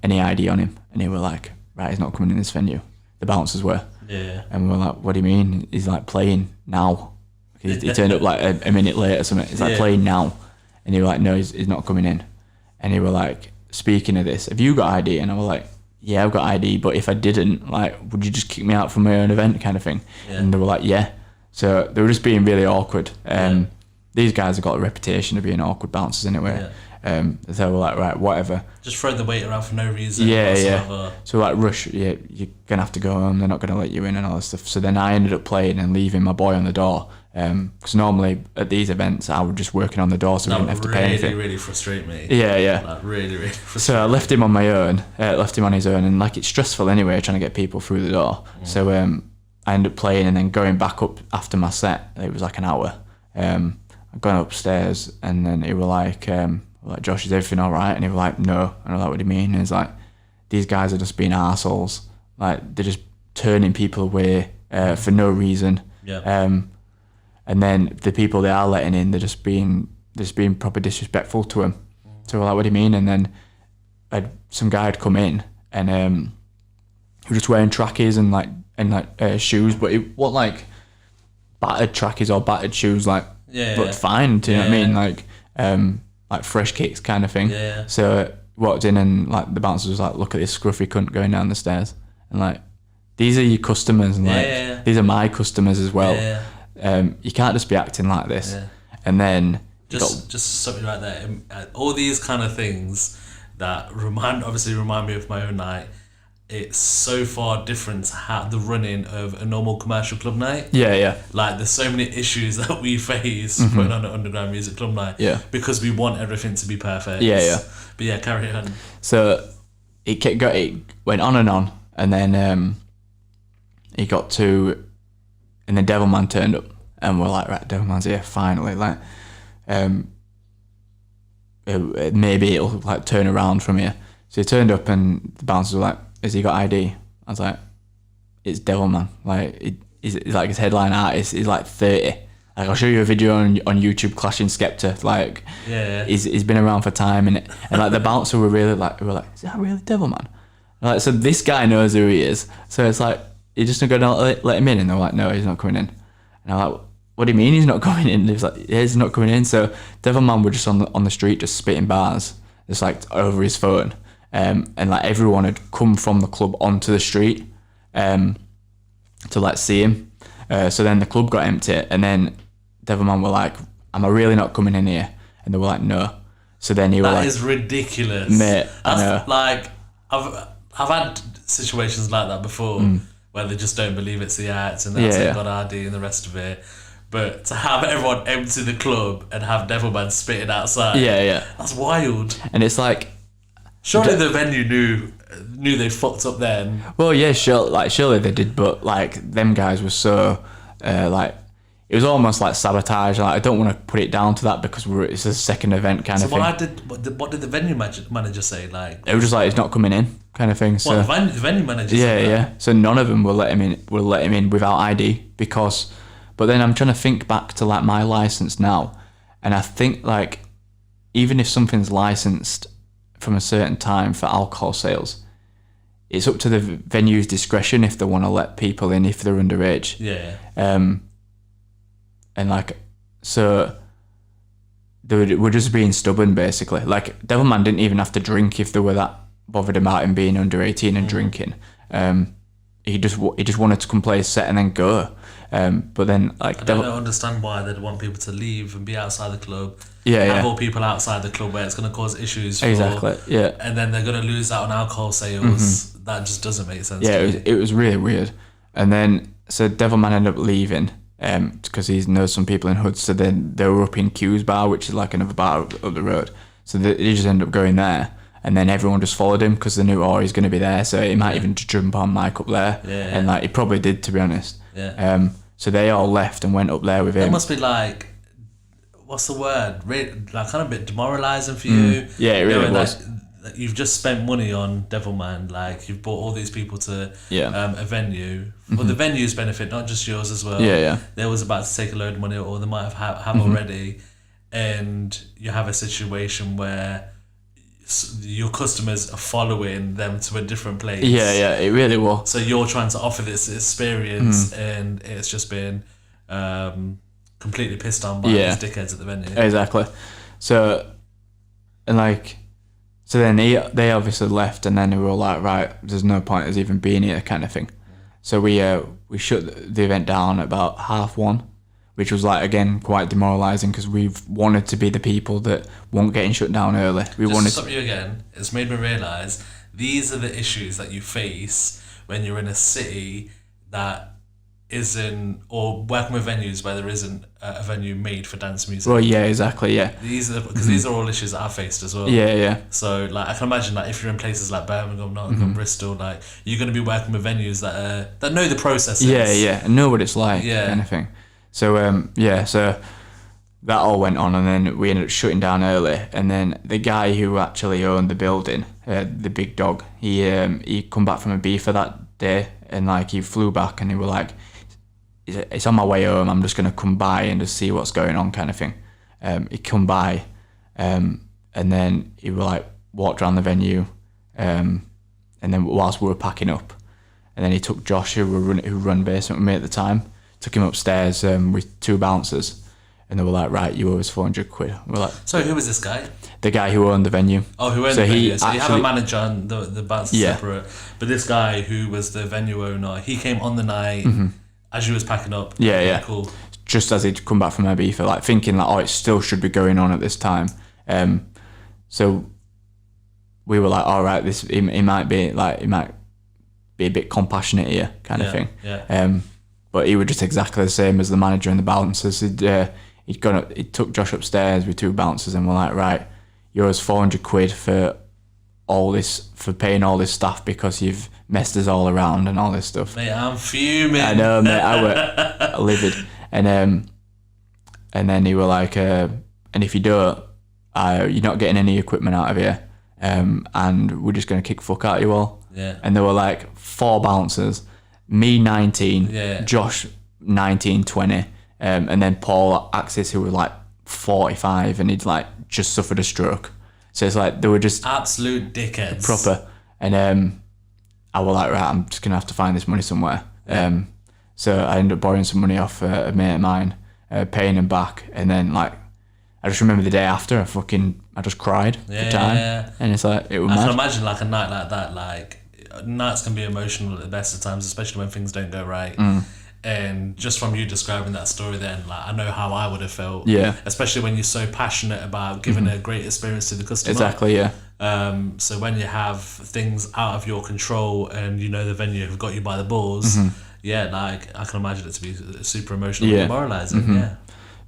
any ID on him. And he were like, right, he's not coming in this venue. The bouncers were. Yeah. And we were like, what do you mean? He's like, playing now. He turned up like a minute later or something. He's like, playing now. And he was like, no, he's not coming in. And he were like, speaking of this, have you got ID? And I was like, yeah, I've got ID, but if I didn't, like, would you just kick me out from my own event, kind of thing? And they were like, yeah. So they were just being really awkward. These guys have got a reputation of being awkward bouncers anyway. So they were like, right, whatever. Just throw the weight around for no reason. Yeah. So like, rush, you're gonna have to go home. They're not gonna let you in and all this stuff. So then I ended up playing and leaving my boy on the door. Because normally at these events I was just working on the door, so we didn't have to pay anything. Really frustrate me. Yeah. Like, really frustrate. So I left him on my own, left him on his own, and like, it's stressful anyway trying to get people through the door. So I ended up playing and then going back up after my set. It was like an hour. I'd gone upstairs, and then he was like, Josh, is everything all right? And he was like, no. And I was like, what do you mean? And he's like, these guys are just being arseholes. Like, they're just turning people away for no reason. And then the people they are letting in, they're just being proper disrespectful to him. So we're like, what do you mean? And then some guy had come in, and he was just wearing trackies and shoes, but it wasn't like battered trackies or battered shoes, like, but fine. Do you know what I mean? Like fresh kicks, kind of thing. So walked in, and like the bouncer was like, look at this scruffy cunt going down the stairs, and like, these are your customers, and like these are my customers as well. You can't just be acting like this. And then just something like that. All these kind of things that remind me of my own night. it's so far different to how the running of a normal commercial club night. Yeah. Like, there's so many issues that we face putting on an underground music club night. Yeah. Because we want everything to be perfect. Yeah. But yeah, carry on. So it went on, and then he got to, and then Devilman turned up, and we're like, right, Devilman's here finally. Like, maybe it'll like turn around from here. So he turned up, and the bouncers were like, "Has he got ID?" I was like, "It's Devilman. Like, he's like his headline artist. He's like 30. Like, I'll show you a video on YouTube, Clashing Skepta. Like, he's been around for time, and like the bouncer were like, "Is that really Devilman?" Like, so this guy knows who he is. So it's like, you're just not gonna let him in, and they're like, "No, he's not coming in." And I'm like, "What do you mean he's not coming in?" And he was like, "Yeah, he's not coming in." So Devilman were just on the street, just spitting bars, just like over his phone. And like everyone had come from the club onto the street to like see him. So then the club got empty, and then Devilman were like, "Am I really not coming in here?" And they were like, "No." So then he was like, "That is ridiculous, mate." I know. Like, I've had situations like that before where they just don't believe it's the act, and that's got RD and the rest of it. But to have everyone empty the club and have Devilman spitting outside, that's wild. And it's like, surely the venue knew they fucked up then. Well, yeah, surely they did, but like them guys were so like, it was almost like sabotage. Like, I don't want to put it down to that because it's a second event kind of thing. So what did the venue manager say? Like, it was just like, he's not coming in kind of thing. So the venue manager said that? Yeah. So none of them will let him in without ID because. But then I'm trying to think back to like my license now, and I think like, even if something's licensed from a certain time for alcohol sales, it's up to the venue's discretion if they want to let people in if they're underage. Yeah. And like, so they were just being stubborn basically. Like, Devilman didn't even have to drink if they were that bothered about him being under 18 and drinking. He just wanted to come play his set and then go. But then like, I don't understand why they'd want people to leave and be outside the club. Have all people outside the club where it's going to cause issues. Exactly. Yeah. And then they're going to lose out on alcohol sales. That just doesn't make sense. Yeah, it was really weird. And then so Devilman ended up leaving because he knows some people in Hoods. So then they were up in Q's bar, which is like another bar up the road. So they just ended up going there. And then everyone just followed him because they knew, he's going to be there. So he might even just jump on Mike up there. Yeah. And like, he probably did, to be honest. Yeah. So they all left and went up there with him. It must be like, what's the word? Like, kind of a bit demoralising for you. Yeah, it really was. Like, you've just spent money on Devilman. Like, you've brought all these people to a venue for the venue's benefit, not just yours as well. Yeah. They was about to take a load of money, or they might have already, and you have a situation where your customers are following them to a different place. Yeah, it really was. So you're trying to offer this experience, and it's just been completely pissed on by these dickheads at the venue. Exactly. So, and like, so then they obviously left, and then we were all like, right, there's no point us even being here, kind of thing. So we shut the event down at about 1:30, which was like, again, quite demoralising because we've wanted to be the people that weren't getting shut down early. Just to stop you again, it's made me realise these are the issues that you face when you're in a city that isn't, or working with venues where there isn't a venue made for dance music. Well, yeah, exactly, yeah. These are all issues that I've faced as well. Yeah. So like, I can imagine like if you're in places like Birmingham, Nottingham, Bristol, like you're going to be working with venues that know the processes. Yeah, and know what it's like, kind of thing. So so that all went on, and then we ended up shutting down early. And then the guy who actually owned the building, the big dog, he come back from Ibiza that day, and like he flew back, and he were like, "It's on my way home. I'm just gonna come by and just see what's going on," kind of thing. He come by, and then he were like walked around the venue, and then whilst we were packing up, and then he took Josh, who run basement with me at the time. Took him upstairs with two bouncers, and they were like, "Right, you owe us 400 quid." We're like, "So who was this guy?" The guy who owned the venue. Oh, who owned the venue. So you have a manager and the bouncers separate. But this guy who was the venue owner, he came on the night as you was packing up. Yeah. Cool. Just as he'd come back from Ibiza, like thinking like, it still should be going on at this time. So we were like, all right, he might be a bit compassionate here, kind of thing. Yeah. But he was just exactly the same as the manager and the bouncers. He took Josh upstairs with 2 bouncers and we're like, right, yours £400 for all this, for paying all this staff because you've messed us all around and all this stuff. Mate, I'm fuming. I know, mate. I were livid. And then he were like, and if you don't, you're not getting any equipment out of here, and we're just gonna kick fuck out of you all. Yeah. And there were like 4 bouncers, me 19, Yeah. Josh 19, 20, and then Paul Axis, who was like 45, and he'd like just suffered a stroke. So it's like they were just absolute dickheads. Proper. And I was like, right, I'm just gonna have to find this money somewhere. Yeah. So I ended up borrowing some money off a mate of mine, paying him back, and then like I just remember the day after I just cried at the time. Yeah. And it's like it was I mad. can imagine like a night like that, like nights can be emotional at the best of times, especially when things don't go right. And just from you describing that story then, like I know how I would have felt. Yeah. Especially when you're so passionate about giving a great experience to the customer. Exactly, yeah. So when you have things out of your control and you know the venue have got you by the balls, yeah, like I can imagine it to be super emotional and demoralising. Yeah.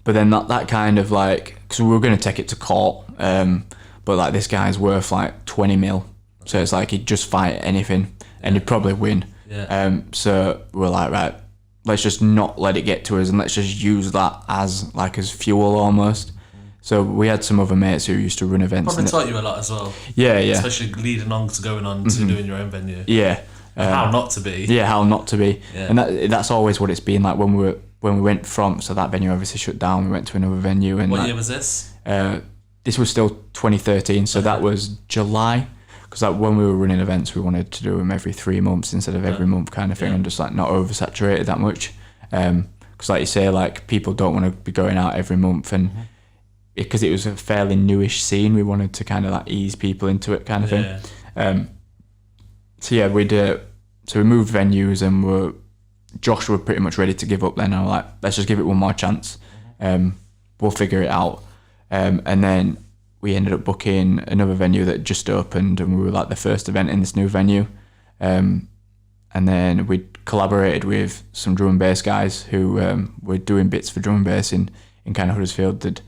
But then that kind of like, because we were going to take it to court, but like this guy's worth like 20 mil. So it's like he'd just fight anything and he'd probably win. Yeah. So we're like, right, let's just not let it get to us and let's just use that as fuel almost. So we had some other mates who used to run events. Probably taught you a lot as well. Yeah, yeah. Especially leading on to going on to doing your own venue. Yeah. How not to be. Yeah, how not to be. Yeah. And that's always what it's been like when we went from, so that venue obviously shut down, we went to another venue. And what year was this? This was still 2013, so that was July. Because like when we were running events, we wanted to do them every 3 months instead of every month kind of thing, and just like not oversaturated that much. Because like you say, like people don't want to be going out every month, and because it was a fairly newish scene, we wanted to kind of like ease people into it kind of thing. So yeah, we moved venues and Josh were pretty much ready to give up then. I was like, let's just give it one more chance. We'll figure it out. And then we ended up booking another venue that just opened, and we were like the first event in this new venue. And then we collaborated with some drum and bass guys who were doing bits for drum and bass in kind of Huddersfield. They'd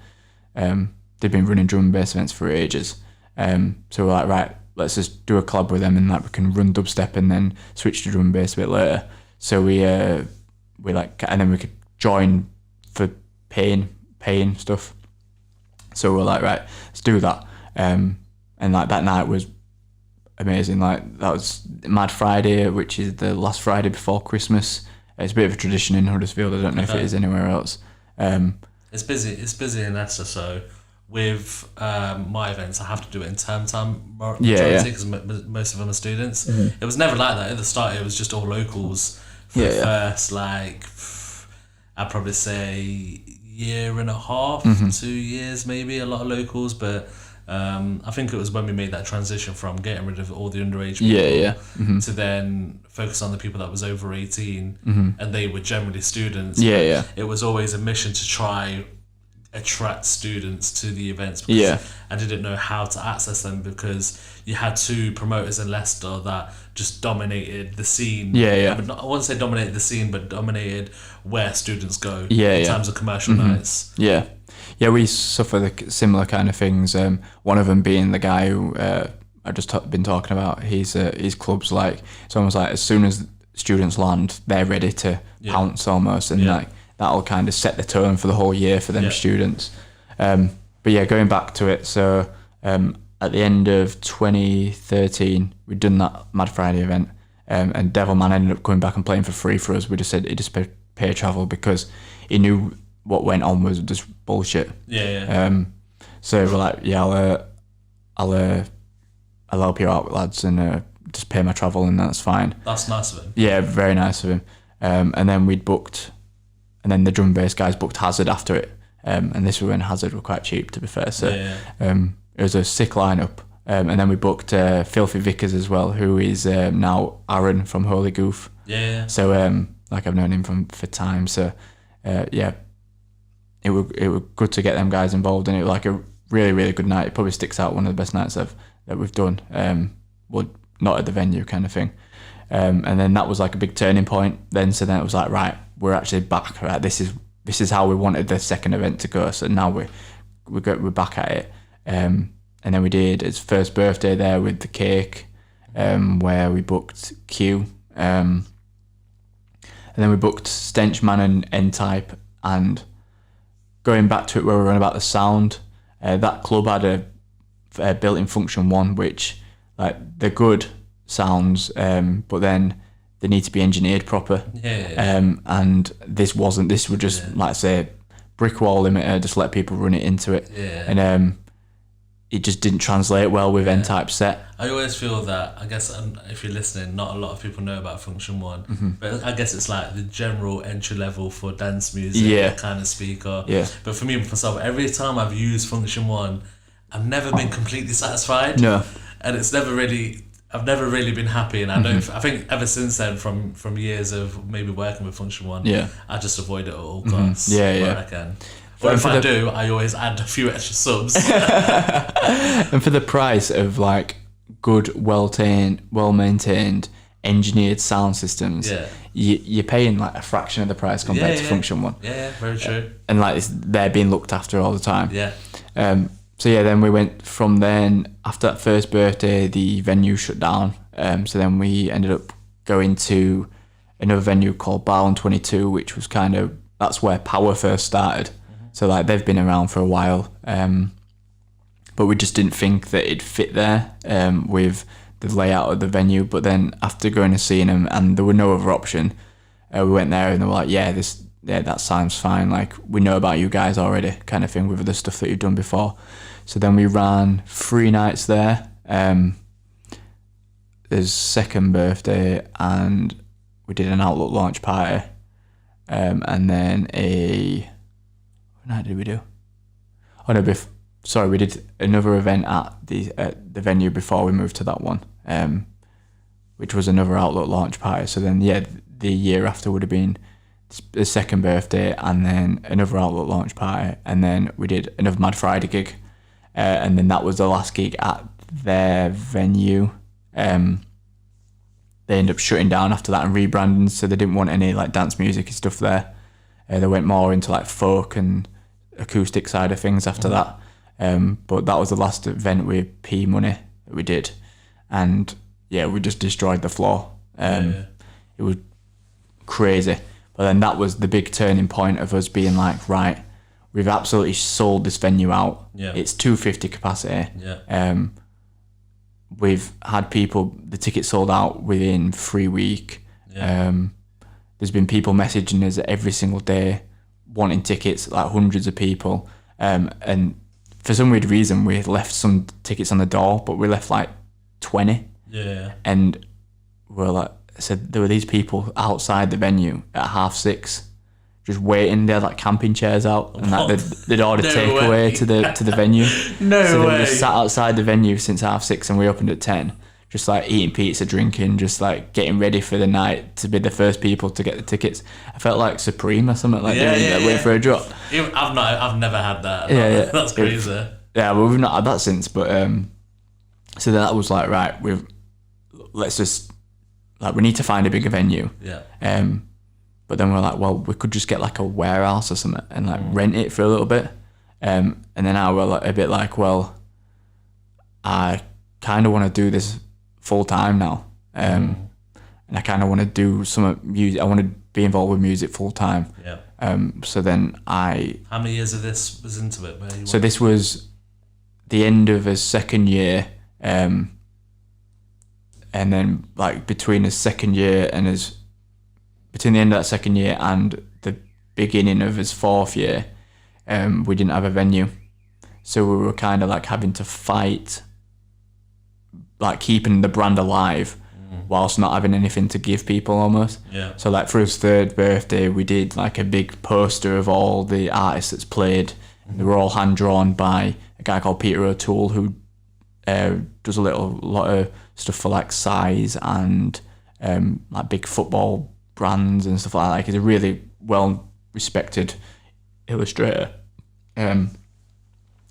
been running drum and bass events for ages. So we're like, right, let's just do a collab with them and like we can run dubstep and then switch to drum and bass a bit later. So we like, and then we could join for paying stuff. So we're like, right, let's do that. And like that night was amazing. Like that was Mad Friday, which is the last Friday before Christmas. It's a bit of a tradition in Huddersfield. I don't know if it is anywhere else. It's busy in Leicester, so with my events I have to do it in term time majority because most of them are students. It was never like that at the start. It was just all locals for the first like I'd probably say year and a half, 2 years maybe, a lot of locals, but I think it was when we made that transition from getting rid of all the underage people to then focus on the people that was over 18 and they were generally students. It was always a mission to try attract students to the events because I didn't know how to access them because you had 2 promoters in Leicester that just dominated the scene. I wouldn't say dominated the scene, but dominated where students go in terms of commercial nights. Yeah, we suffer the similar kind of things. One of them being the guy who I've just been talking about. His club's like, it's almost like as soon as students land, they're ready to pounce almost, and like that'll kind of set the tone for the whole year for them students. But yeah, going back to it, so at the end of 2013, we'd done that Mad Friday event, and Devilman ended up coming back and playing for free for us. We just said he just pay travel because he knew what went on was just bullshit. So we're like, I'll help you out, lads, and just pay my travel, and that's fine. That's nice of him. Yeah, very nice of him. And then and then the drum and bass guys booked Hazard after it. And this was when Hazard were quite cheap, to be fair. So it was a sick lineup. And then we booked Filthy Vickers as well, who is now Aaron from Holy Goof. So like I've known him for time. So it were good to get them guys involved, and it was like a really, really good night. It probably sticks out one of the best nights that we've done. Well, not at the venue kind of thing. And then that was like a big turning point. So then it was like, right, we're actually back. Right, this is how we wanted the second event to go. So now we're back at it. And then we did his first birthday there with the cake, where we booked Q. And then we booked Stenchman and N-Type. And going back to it where we were on about the sound, that club had a built-in Function 1, which, like, they're good sounds, but then they need to be engineered proper. And this wasn't. This would just, like, say, brick wall limiter, just let people run it into it. And it just didn't translate well with N-Type set. I always feel that, I guess, if you're listening, not a lot of people know about Function 1, but I guess it's like the general entry level for dance music kind of speaker. But for me, myself, every time I've used Function 1, I've never been completely satisfied. No. And I've never really been happy, and I think ever since then, from years of maybe working with Function 1, I just avoid it at all costs where I can. But if I do, I always add a few extra subs. And for the price of, like, good, well-maintained, engineered sound systems, you're paying, like, a fraction of the price compared to Function 1. Yeah, very true. And, like, they're being looked after all the time. So then we went from then, after that first birthday, the venue shut down. So then we ended up going to another venue called Barlin 22, which was that's where Power first started. So, like, they've been around for a while. But we just didn't think that it'd fit there with the layout of the venue. But then after going and seeing them, and there were no other option, we went there and they were like, that sounds fine. Like, we know about you guys already, kind of thing, with the stuff that you've done before. So then we ran 3 nights there. His second birthday, and we did an Outlook launch party. And then what night did we do? Oh no, we did another event at the venue before we moved to that one, which was another Outlook launch party. So then, the year after would have been the second birthday, and then another Outlook launch party, and then we did another Mad Friday gig, and then that was the last gig at their venue. They ended up shutting down after that and rebranding, so they didn't want any, like, dance music and stuff there. They went more into, like, folk and acoustic side of things after that. But that was the last event with P Money that we did, and we just destroyed the floor. It was crazy. But then that was the big turning point of us being like, right, we've absolutely sold this venue out. It's 250 capacity. We've had the tickets sold out within 3 weeks. There's been people messaging us every single day wanting tickets, like hundreds of people. And for some weird reason, we left some tickets on the door, but we left like 20. And we're like, there were these people outside the venue at 6:30, just waiting. They had, like, camping chairs out, and, like, they'd ordered takeaway to the venue. So they were just sat outside the venue since 6:30, and we opened at 10. Just, like, eating pizza, drinking, just, like, getting ready for the night to be the first people to get the tickets. I felt like Supreme or something, like waiting for a drop. I've never had that. That's crazy. Well, we've not had that since, but so that was like, right, let's just, like, we need to find a bigger venue. But then we're like, well, we could just get, like, a warehouse or something and, like, rent it for a little bit. And then I was, like, a bit like, well, I kind of want to do this full time now. And I kind of want to do some music. I want to be involved with music full time. So then how many years of this was into it? So this was the end of his second year. And then, like, between his second year and between the end of that second year and the beginning of his fourth year, we didn't have a venue. So we were kind of, like, having to fight, like, keeping the brand alive whilst not having anything to give people almost. So, like, for his third birthday, we did, like, a big poster of all the artists that's played. They were all hand-drawn by a guy called Peter O'Toole, who does a lot of stuff for, like, Size and like big football brands and stuff like that. Like, he's a really well respected illustrator.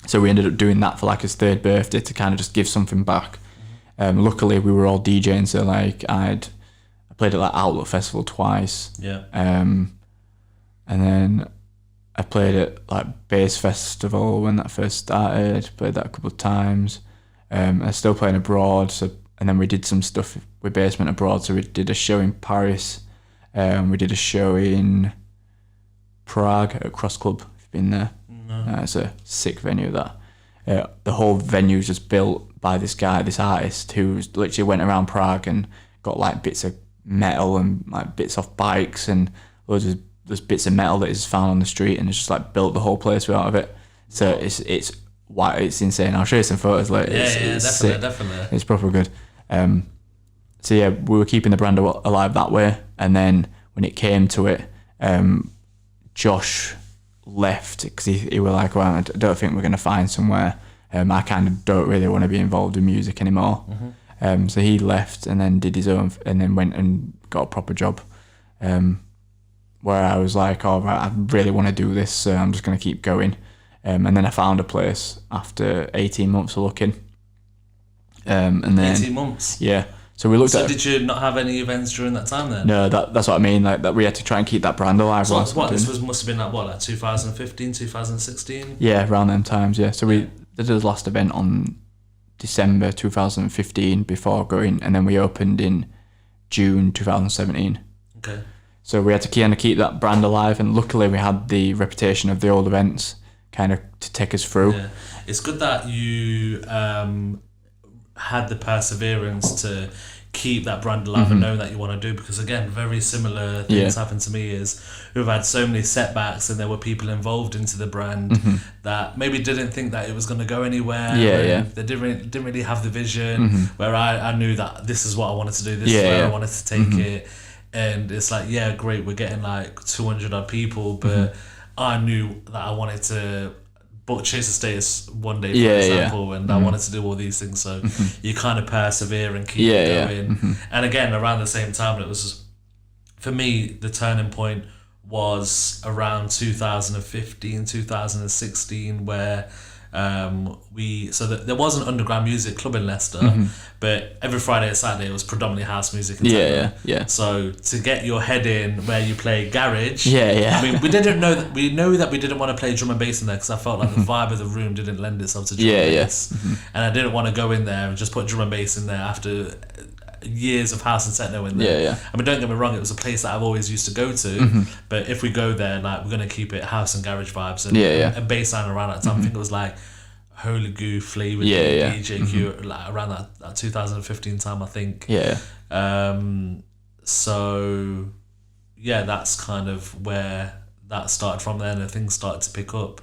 So we ended up doing that for, like, his third birthday to kind of just give something back. Luckily we were all DJing, so, like, I had played at like Outlook Festival twice. Yeah. And then I played at like Bass Festival when that first started. Played that a couple of times. I'm still playing abroad. And then we did some stuff with Basement abroad. So we did a show in Paris. We did a show in Prague at Cross Club. If you've been there, it's a sick venue. That the whole venue was just built by this guy, this artist, who literally went around Prague and got like bits of metal and like bits off bikes and loads of there's bits of metal that is found on the street, and it's just like built the whole place out of it. So it's why it's insane. I'll show you some photos later. It's definitely. It's proper good. So yeah, we were keeping the brand alive that way, and then when it came to it, Josh left because he was like, well, I don't think we're going to find somewhere. I kind of don't really want to be involved in music anymore. So he left and then did his own, and then went and got a proper job. Where I was like, oh, right, I really want to do this, so I'm just going to keep going. And then I found a place after 18 months of looking. And then 18 months? Yeah. So we looked at... So did you not have any events during that time then? No, that's what I mean. Like that, we had to try and keep that brand alive. So must have been like 2015, 2016? Yeah, around them times, yeah. So we did the last event on December 2015 before going, and then we opened in June 2017. Okay. So we had to kind of keep that brand alive, and luckily we had the reputation of the old events kind of to take us through. Yeah. It's good that you had the perseverance to keep that brand alive and know that you want to do, because again, very similar things happened to me. Is we've had so many setbacks, and there were people involved into the brand that maybe didn't think that it was going to go anywhere. They didn't really have the vision, where I knew that this is what I wanted to do, this is where I wanted to take it. And it's like, yeah, great, we're getting like 200 odd people, but I knew that I wanted to chase the status one day, for example, and I wanted to do all these things. So you kind of persevere and keep going. And again, around the same time, it was, for me, the turning point was around 2015, 2016, where there was an underground music club in Leicester, but every Friday and Saturday it was predominantly house music and techno. So to get your head in where you play garage, I mean, we know that we didn't want to play drum and bass in there because I felt like the vibe of the room didn't lend itself to drum and bass, and I didn't want to go in there and just put drum and bass in there after years of house and techno in there. I mean, don't get me wrong, it was a place that I've always used to go to, but if we go there, like, we're going to keep it house and garage vibes and and bassline around that time. I think it was like Holy Goo, Flea with DJ Q, like around that 2015 time, I think. So yeah, that's kind of where that started from there, and things started to pick up.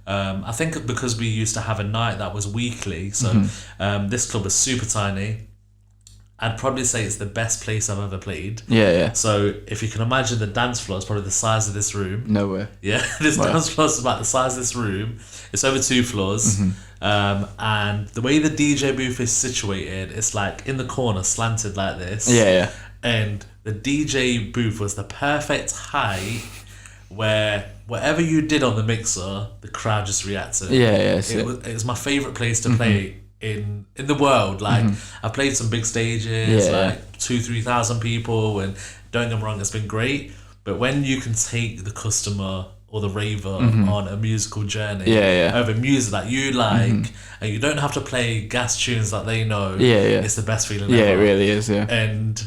I think because we used to have a night that was weekly, so this club was super tiny. I'd probably say it's the best place I've ever played. So if you can imagine, the dance floor is probably the size of this room. No way. Yeah, this dance floor is about the size of this room. It's over 2 floors. And the way the DJ booth is situated, it's like in the corner, slanted like this. And the DJ booth was the perfect height where whatever you did on the mixer, the crowd just reacted. It was my favourite place to play in the world. Like, I've played some big stages, like 2,000-3,000 people, and don't get me wrong, it's been great, but when you can take the customer or the raver on a musical journey over music that you like, and you don't have to play gas tunes that they know, it's the best feeling ever. It really is. And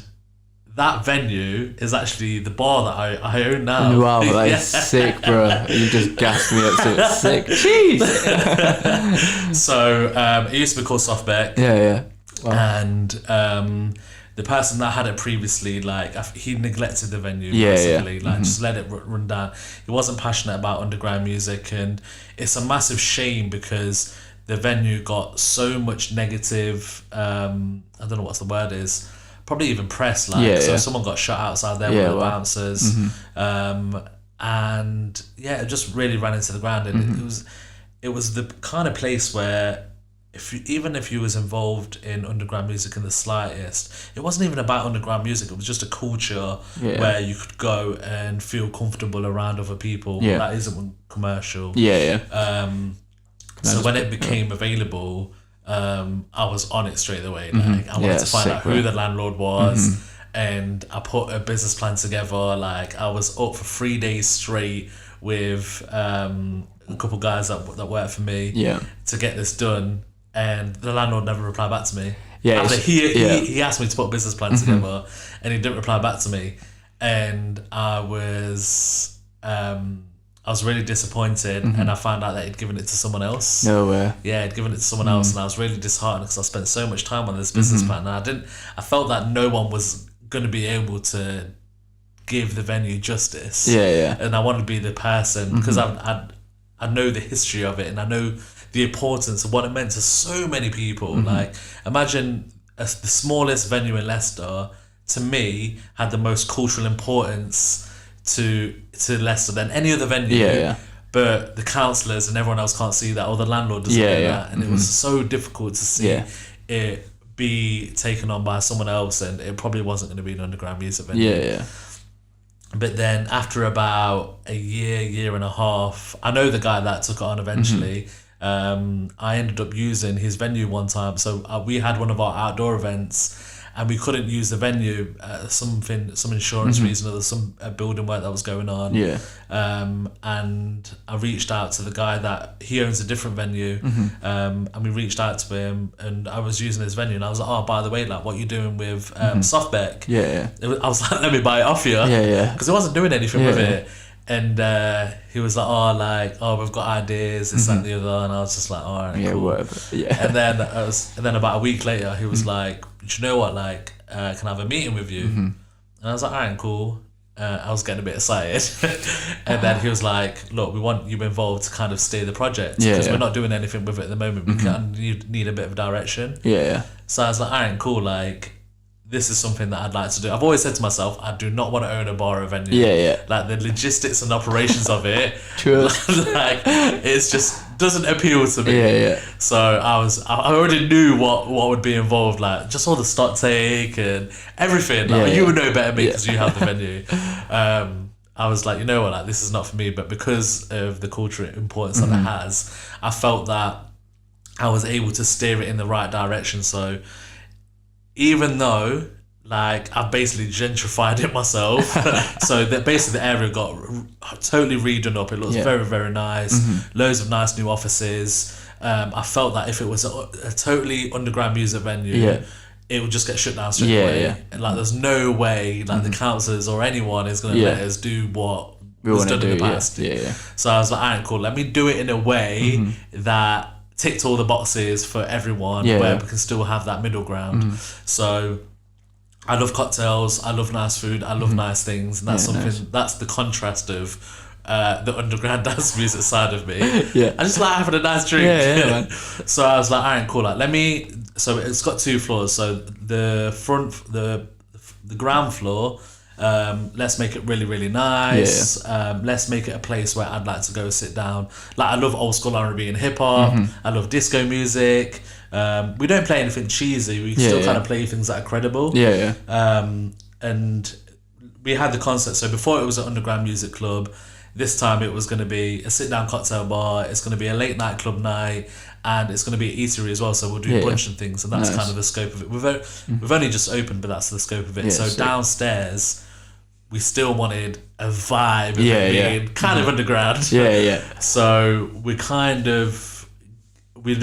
that venue is actually the bar that I own now. Wow, that is sick, bro. You just gassed me up to it. Sick. Jeez. So it used to be called Softbeck. Wow. And the person that had it previously, like, he neglected the venue basically, like just let it run down. He wasn't passionate about underground music, and it's a massive shame because the venue got so much negative, I don't know what the word is, probably even press, like, someone got shot outside there with the bouncers, and it just really ran into the ground. And it was the kind of place where even if you was involved in underground music in the slightest, it wasn't even about underground music, it was just a culture where you could go and feel comfortable around other people that isn't commercial. So when it became available, I was on it straight away. Like, I wanted to find out who the landlord was, and I put a business plan together. Like I was up for 3 days straight with a couple guys that worked for me to get this done, and the landlord never replied back to me. Yeah, he asked me to put a business plan together, and he didn't reply back to me, and I was really disappointed, and I found out that he'd given it to someone else. No way. Yeah, he'd given it to someone else, and I was really disheartened because I spent so much time on this business plan, and I felt that no one was going to be able to give the venue justice. Yeah. And I wanted to be the person because I know the history of it, and I know the importance of what it meant to so many people. Like, imagine the smallest venue in Leicester, to me, had the most cultural importance to Leicester than any other venue. Yeah. But the councillors and everyone else can't see that, or the landlord doesn't know that. And it was so difficult to see it be taken on by someone else, and it probably wasn't going to be an underground music venue. Yeah. But then after about a year and a half, I know the guy that took it on eventually. I ended up using his venue one time. So we had one of our outdoor events, and we couldn't use the venue, some insurance reason, or some building work that was going on. Yeah. And I reached out to the guy that he owns a different venue, and we reached out to him, and I was using his venue, and I was like, oh, by the way, like, what you doing with Softbeck? Yeah. I was like, let me buy it off you. Yeah. Because I wasn't doing anything with it. And he was like, we've got ideas, this, that, and the other, and I was just like, all right, cool. Whatever. Yeah. And then about a week later, he was like, do you know what? Like, can I have a meeting with you? And I was like, all right, cool. I was getting a bit excited, and then he was like, look, we want you involved to kind of steer the project because we're not doing anything with it at the moment. We kind of need a bit of direction. Yeah. So I was like, all right, cool. Like, this is something that I'd like to do. I've always said to myself, I do not want to own a bar or venue. Yeah. Like, the logistics and operations of it, True. like, it's just doesn't appeal to me. Yeah. So I already knew what would be involved, like just all the stock take and everything. Like, you would know better than me because you have the venue. I was like, you know what, like, this is not for me. But because of the cultural importance that it has, I felt that I was able to steer it in the right direction. So even though, like, I've basically gentrified it myself, so that basically the area got totally redone up. It looks very, very nice. Loads of nice new offices. I felt that if it was a totally underground music venue, it would just get shut down straight away. And, like, there's no way, like, the councillors or anyone is going to let us do what was done in the past. So I was like, alright, cool. Let me do it in a way that ticked all the boxes for everyone, where we can still have that middle ground. So I love cocktails, I love nice food, I love nice things, and that's something that's the contrast of the underground dance music side of me. I just like having a nice drink. Man. So I was like, alright, cool. Like, so it's got 2 floors. So the ground floor, let's make it really, really nice. Let's make it a place where I'd like to go sit down. Like, I love old school R&B and hip hop. I love disco music. We don't play anything cheesy. We still kind of play things that are credible. And we had the concept. So before it was an underground music club. This time it was going to be a sit-down cocktail bar. It's going to be a late night club night, and it's going to be an eatery as well. So we'll do brunch and things, and that's kind of the scope of it. We've only just opened, but that's the scope of it. So downstairs, we still wanted a vibe of it being kind of underground. So we'd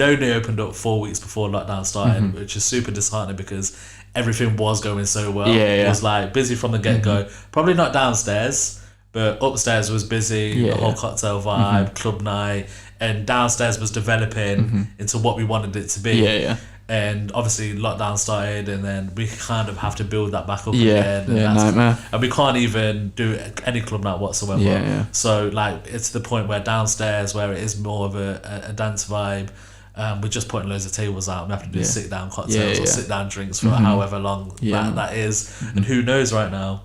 only opened up 4 weeks before lockdown started, which is super disheartening because everything was going so well. It was like busy from the get-go. Probably not downstairs, but upstairs was busy, the whole cocktail vibe, club night, and downstairs was developing into what we wanted it to be. And obviously lockdown started, and then we kind of have to build that back up again. And we can't even do any club night whatsoever. So, like, it's the point where downstairs, where it is more of a dance vibe, we're just putting loads of tables out, and we have to do sit down cocktails or sit down drinks for however long that is. And who knows right now.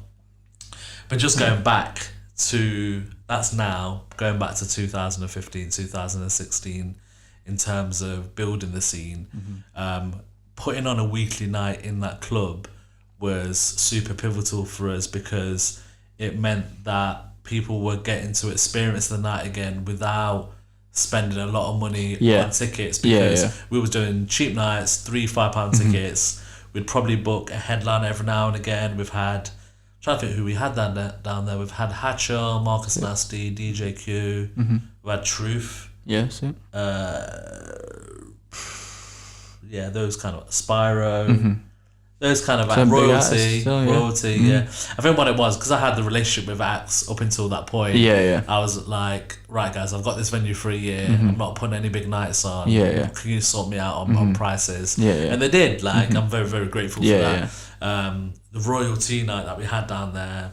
But just going back to, going back to 2015, 2016, in terms of building the scene, putting on a weekly night in that club was super pivotal for us because it meant that people were getting to experience the night again without spending a lot of money on tickets, because we was doing cheap nights, £3-5 tickets. we'd probably book a headliner every now and again. We've had, I'm trying to think who we had down there. We've had Hatcher, Marcus Nasty, DJ Q. We've had Truth. Yes. Yeah, those kind of Spyro. Those kind of like royalty, yeah. I think what it was, because I had the relationship with acts up until that point. Yeah. I was like, right, guys, I've got this venue for a year. I'm not putting any big nights on. Yeah. Can you sort me out on prices? Yeah. And they did. Like, I'm very, very grateful for that. The royalty night that we had down there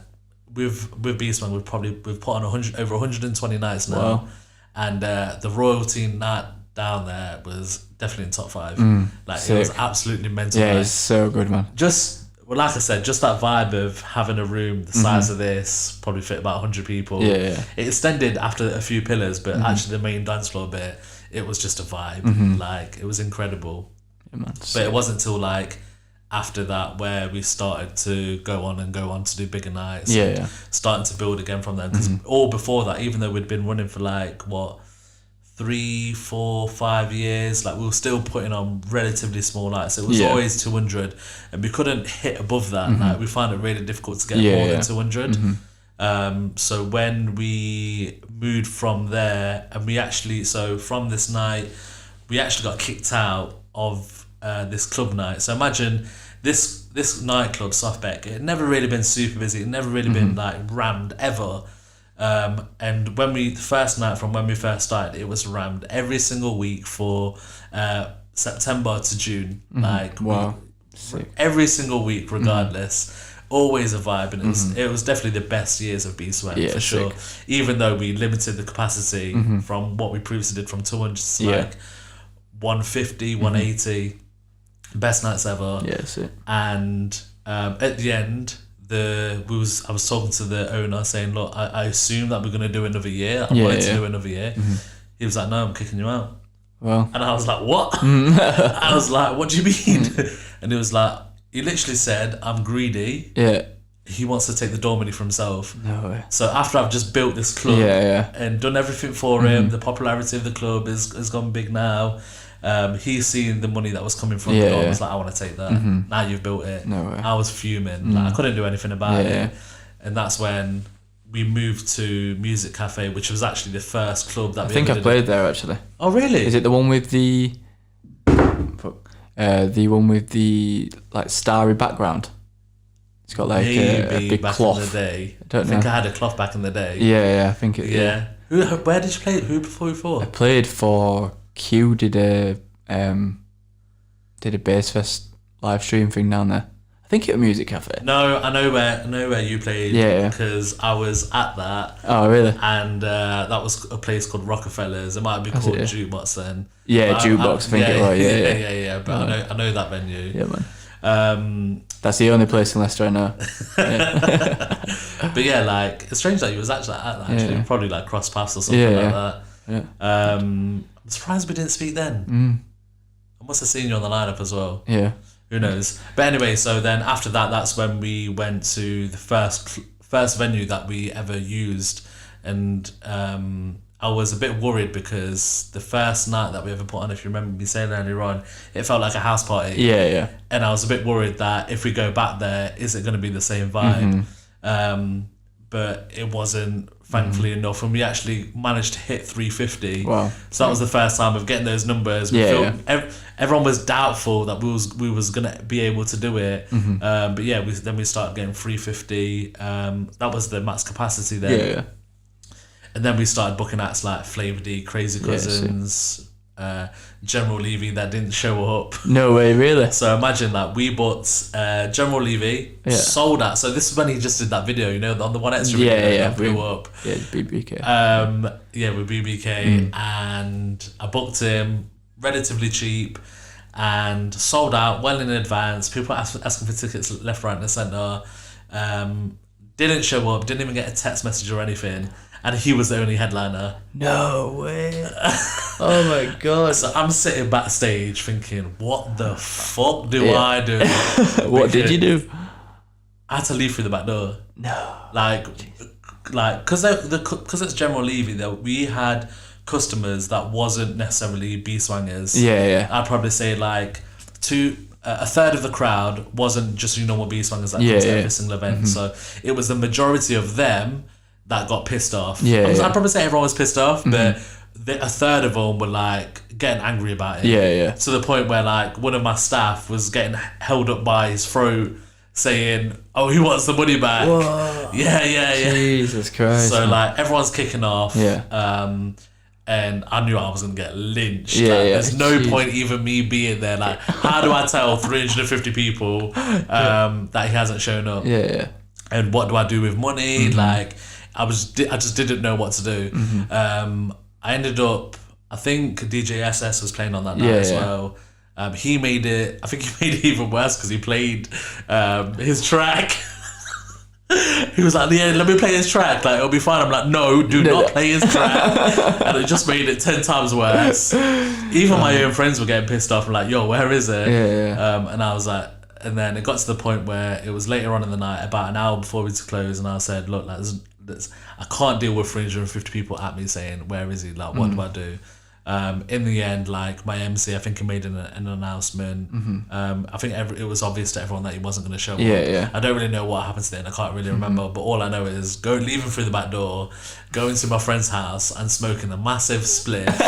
with Beastman, we've put on over 120 nights now. Wow. And the royalty night down there was definitely in top 5. Like, sick. it was absolutely mental. Yeah, it's so good, man. Like I said, just that vibe of having a room the size of this, probably fit about 100 people. Yeah. It extended after a few pillars, but actually the main dance floor bit, it was just a vibe. Like, it was incredible. Yeah, man. But it wasn't until like after that where we started to go on to do bigger nights. Yeah. Starting to build again from there. Because all before that, even though we'd been running for like, 3, 4, 5 years, like we were still putting on relatively small nights. It was always 200, and we couldn't hit above that. Like, we found it really difficult to get more than 200. So when we moved from there, and from this night, we actually got kicked out of this club night. So imagine this nightclub, Softbeck, it had never really been super busy. It never really been like rammed ever. And the first night from when we first started, it was rammed every single week for September to June. Like, wow, sick. Every single week, regardless. Always a vibe, and it was definitely the best years of B-Swag for sure. Sick. Even though we limited the capacity from what we previously did from 200 to like 150, 180, best nights ever. Yeah, sick. And at the end, I was talking to the owner saying, look, I assume that we're going to do another year. I wanted to do another year. He was like, no, I'm kicking you out. Well, and I was like, what? I was like, what do you mean? And he was like, he literally said, I'm greedy. Yeah. He wants to take the door money for himself. No way. So after I've just built this club and done everything for him, the popularity of the club has gone big now. He's seen the money that was coming from the door. I was like, I want to take that. Now you've built it. No way. I was fuming. Like, I couldn't do anything about it. And that's when we moved to Music Cafe, which was actually the first club that I think I played there actually. Oh really? Is it the one with the like starry background? It's got like a big back cloth. In the day. I don't know. I think I had a cloth back in the day. Yeah, I think it. Yeah. Where did you play? Who before? I played for Q. Did a Bass Fest live stream thing down there. I think it was Music Cafe. No, I know where you played. Yeah. Because I was at that. Oh really? And that was a place called Rockefellers. It might be called Jukebox then. Yeah, Jukebox. I think it was. Yeah. But I know that venue. Yeah, man. That's the only place in Leicester I know. But yeah, like, it's strange that you was actually at that. Actually, probably like cross paths or something like that. Yeah. I'm surprised we didn't speak then. I must have seen you on the lineup as well. Yeah. Who knows? But anyway, so then after that, that's when we went to the first venue that we ever used, and I was a bit worried because the first night that we ever put on, if you remember me saying earlier on, it felt like a house party. Yeah. And I was a bit worried that if we go back there, is it going to be the same vibe? But it wasn't, thankfully enough, and we actually managed to hit 350. Wow! So that was the first time of getting those numbers. Everyone was doubtful that we was gonna be able to do it. But yeah, we started getting 350. That was the max capacity then. Yeah. And then we started booking acts like Flavor D, Crazy Cousins, General Levy that didn't show up. No way, really? So imagine that we booked General Levy, sold out. So this is when he just did that video, on the one extra video that blew up. Yeah, BBK. With BBK, and I booked him relatively cheap and sold out well in advance. People asking for tickets left, right, and centre. Didn't show up. Didn't even get a text message or anything. And he was the only headliner. No way. Oh my god. So I'm sitting backstage thinking, what the fuck do I do? What did you do? I had to leave through the back door. No. Like, because it's General Levy, though, we had customers that wasn't necessarily B-swangers. Yeah. I'd probably say like a third of the crowd wasn't just your normal Beast Bangers that come to every single event. So it was the majority of them that got pissed off. I'd probably say everyone was pissed off, but a third of them were like getting angry about it. To the point where like one of my staff was getting held up by his throat, saying, "Oh, he wants the money back." Whoa. Yeah. Jesus Christ. So like everyone's kicking off. And I knew I was gonna get lynched. There's no point even me being there. Like, how do I tell 350 people that he hasn't shown up? And what do I do with money? Like, I just didn't know what to do. I ended up, I think DJ SS was playing on that night as well. He made it. I think he made it even worse because he played his track. He was like, "Yeah, let me play his track. Like, it'll be fine." I'm like, "No, do not play his track." And it just made it 10 times worse. Even my own friends were getting pissed off. I'm like, "Yo, where is it?" And I was like, and then it got to the point where it was later on in the night, about an hour before we to close, and I said, "Look, like, I can't deal with 350 people at me saying, 'Where is he?' Like, what do I do?" In the end, like my MC, I think he made an announcement. I think it was obvious to everyone that he wasn't going to show up. I don't really know what happened to then. I can't really remember. But all I know is leaving through the back door, going to my friend's house and smoking a massive spliff,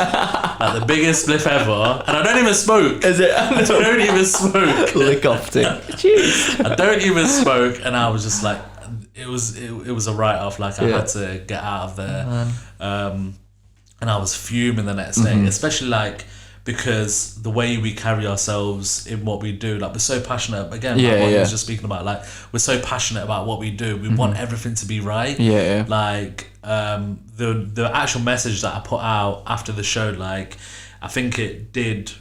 like the biggest spliff ever. And I don't even smoke. Is it? I don't even smoke. Lick off thing. Jeez. I don't even smoke, and I was just like, it was a write off. Like I had to get out of there. And I was fuming the next day, especially like because the way we carry ourselves in what we do, like we're so passionate. Again, like what I was just speaking about, like we're so passionate about what we do. We want everything to be right. Like the actual message that I put out after the show, like I think it did.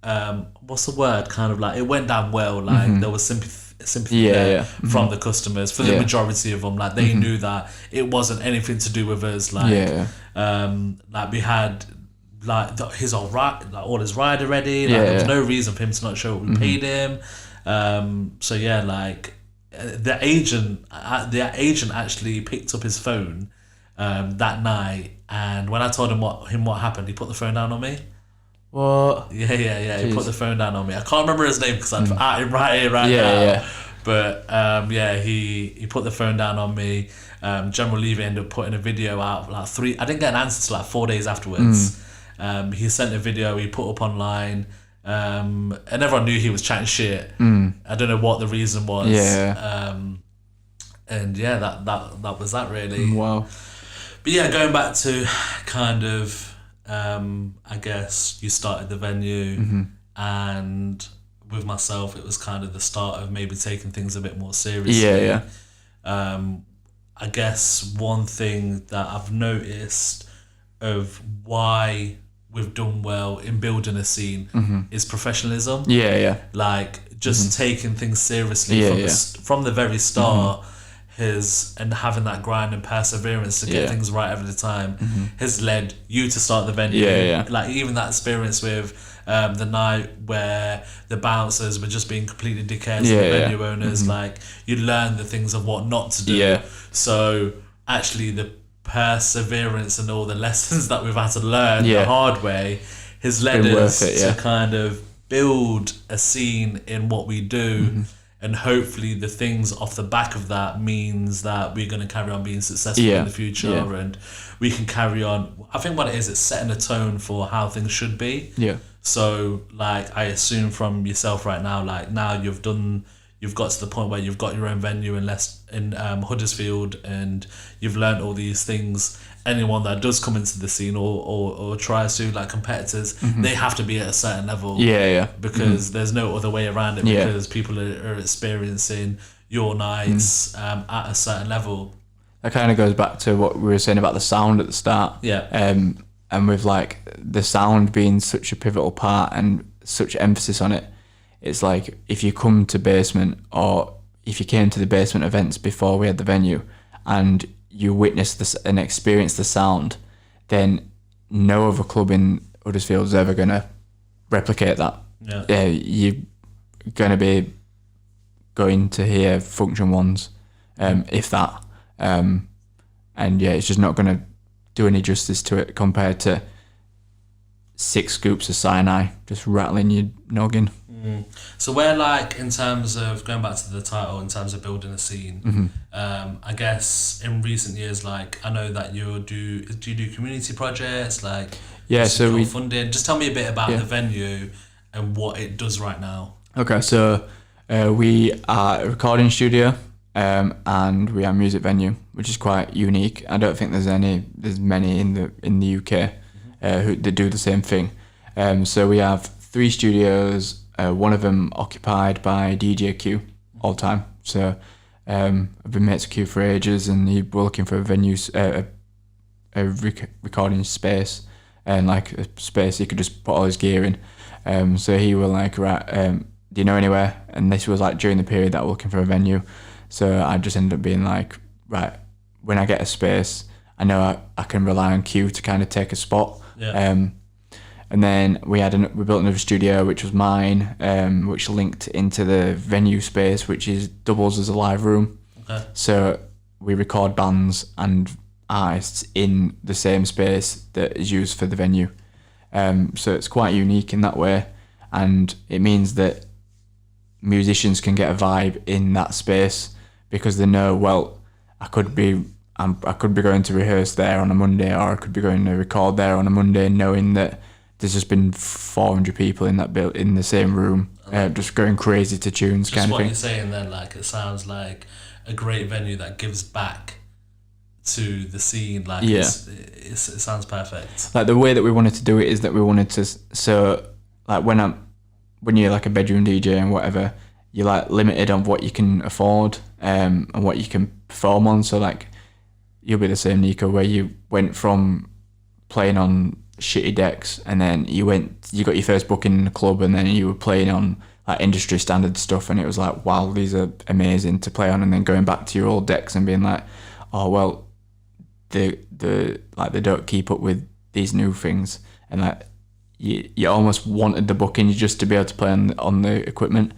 What's the word? Kind of like it went down well. Like there was sympathy there from the customers for the majority of them. Like they knew that it wasn't anything to do with us. Like like we had like his all right, like all his ride already. Like there was no reason for him to not show up. We paid him. So yeah, like the agent actually picked up his phone that night, and when I told him what happened, he put the phone down on me. What? Yeah. Jeez. He put the phone down on me. I can't remember his name because I'm at him right here, right now. But he put the phone down on me. General Levy ended up putting a video out like I didn't get an answer till like 4 days afterwards. He sent a video he put up online, and everyone knew he was chatting shit. I don't know what the reason was. And yeah, that was that really. Wow. But yeah, going back to kind of. I guess you started the venue, and with myself, it was kind of the start of maybe taking things a bit more seriously. I guess one thing that I've noticed of why we've done well in building a scene is professionalism. Like just taking things seriously from the very start. And having that grind and perseverance to get things right every time has led you to start the venue. Like even that experience with the night where the bouncers were just being completely dickheads to the venue owners, like you learn the things of what not to do. So actually the perseverance and all the lessons that we've had to learn the hard way has led us to kind of build a scene in what we do. And hopefully the things off the back of that means that we're going to carry on being successful in the future and we can carry on. I think what it is, it's setting a tone for how things should be. So like I assume from yourself right now, like now you've got to the point where you've got your own venue in Huddersfield and you've learned all these things. Anyone that does come into the scene or tries to, like competitors, they have to be at a certain level. Because there's no other way around it because people are experiencing your nights at a certain level. That kind of goes back to what we were saying about the sound at the start. And with like the sound being such a pivotal part and such emphasis on it, it's like if you come to Basement or if you came to the Basement events before we had the venue and you witness this and experience the sound, then no other club in Huddersfield is ever going to replicate that. You're going to be going to hear Function Ones, if that. And it's just not going to do any justice to it compared to 6 scoops of cyanide just rattling your noggin. So where, like, in terms of going back to the title, in terms of building a scene, I guess in recent years, like, I know that do you do community projects, like, so we funding. Just tell me a bit about the venue and what it does right now. Okay, so we are a recording studio, and we are a music venue, which is quite unique. I don't think there's many in the UK who that do the same thing. So we have 3 studios. One of them occupied by DJ Q all the time. So I've been mates with Q for ages, and we're looking for a venue, recording space, and like a space he could just put all his gear in. So he was like, right, do you know anywhere? And this was like during the period that we're looking for a venue. So I just ended up being like, right, when I get a space, I know I can rely on Q to kind of take a spot. Yeah. And then we built another studio, which was mine, which linked into the venue space, which doubles as a live room. Okay. So we record bands and artists in the same space that is used for the venue. So it's quite unique in that way, and it means that musicians can get a vibe in that space because they know, well, I could be going to rehearse there on a Monday, or I could be going to record there on a Monday, knowing that there's just been 400 people in the same room, just going crazy to tunes, kind of thing. Just what you're saying then, like, it sounds like a great venue that gives back to the scene. Like, it sounds perfect. Like, the way that we wanted to do it is that we wanted to, so like when you're like a bedroom DJ and whatever, you're like limited on what you can afford, and what you can perform on. So like, you'll be the same, Nico, where you went from playing on shitty decks, and then you got your first booking in a club, and then you were playing on like industry standard stuff, and it was like, wow, these are amazing to play on, and then going back to your old decks and being like, oh well, they don't keep up with these new things, and like you almost wanted the booking just to be able to play on the equipment.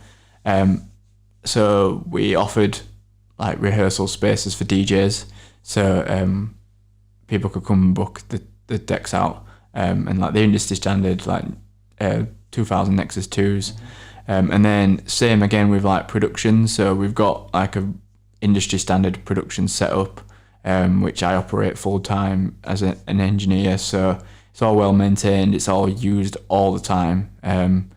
So we offered like rehearsal spaces for DJs, so people could come and book the decks out. And like the industry standard, like 2000 Nexus 2s, and then same again with like production. So we've got like a industry standard production setup, which I operate full time as an engineer. So it's all well maintained, it's all used all the time, and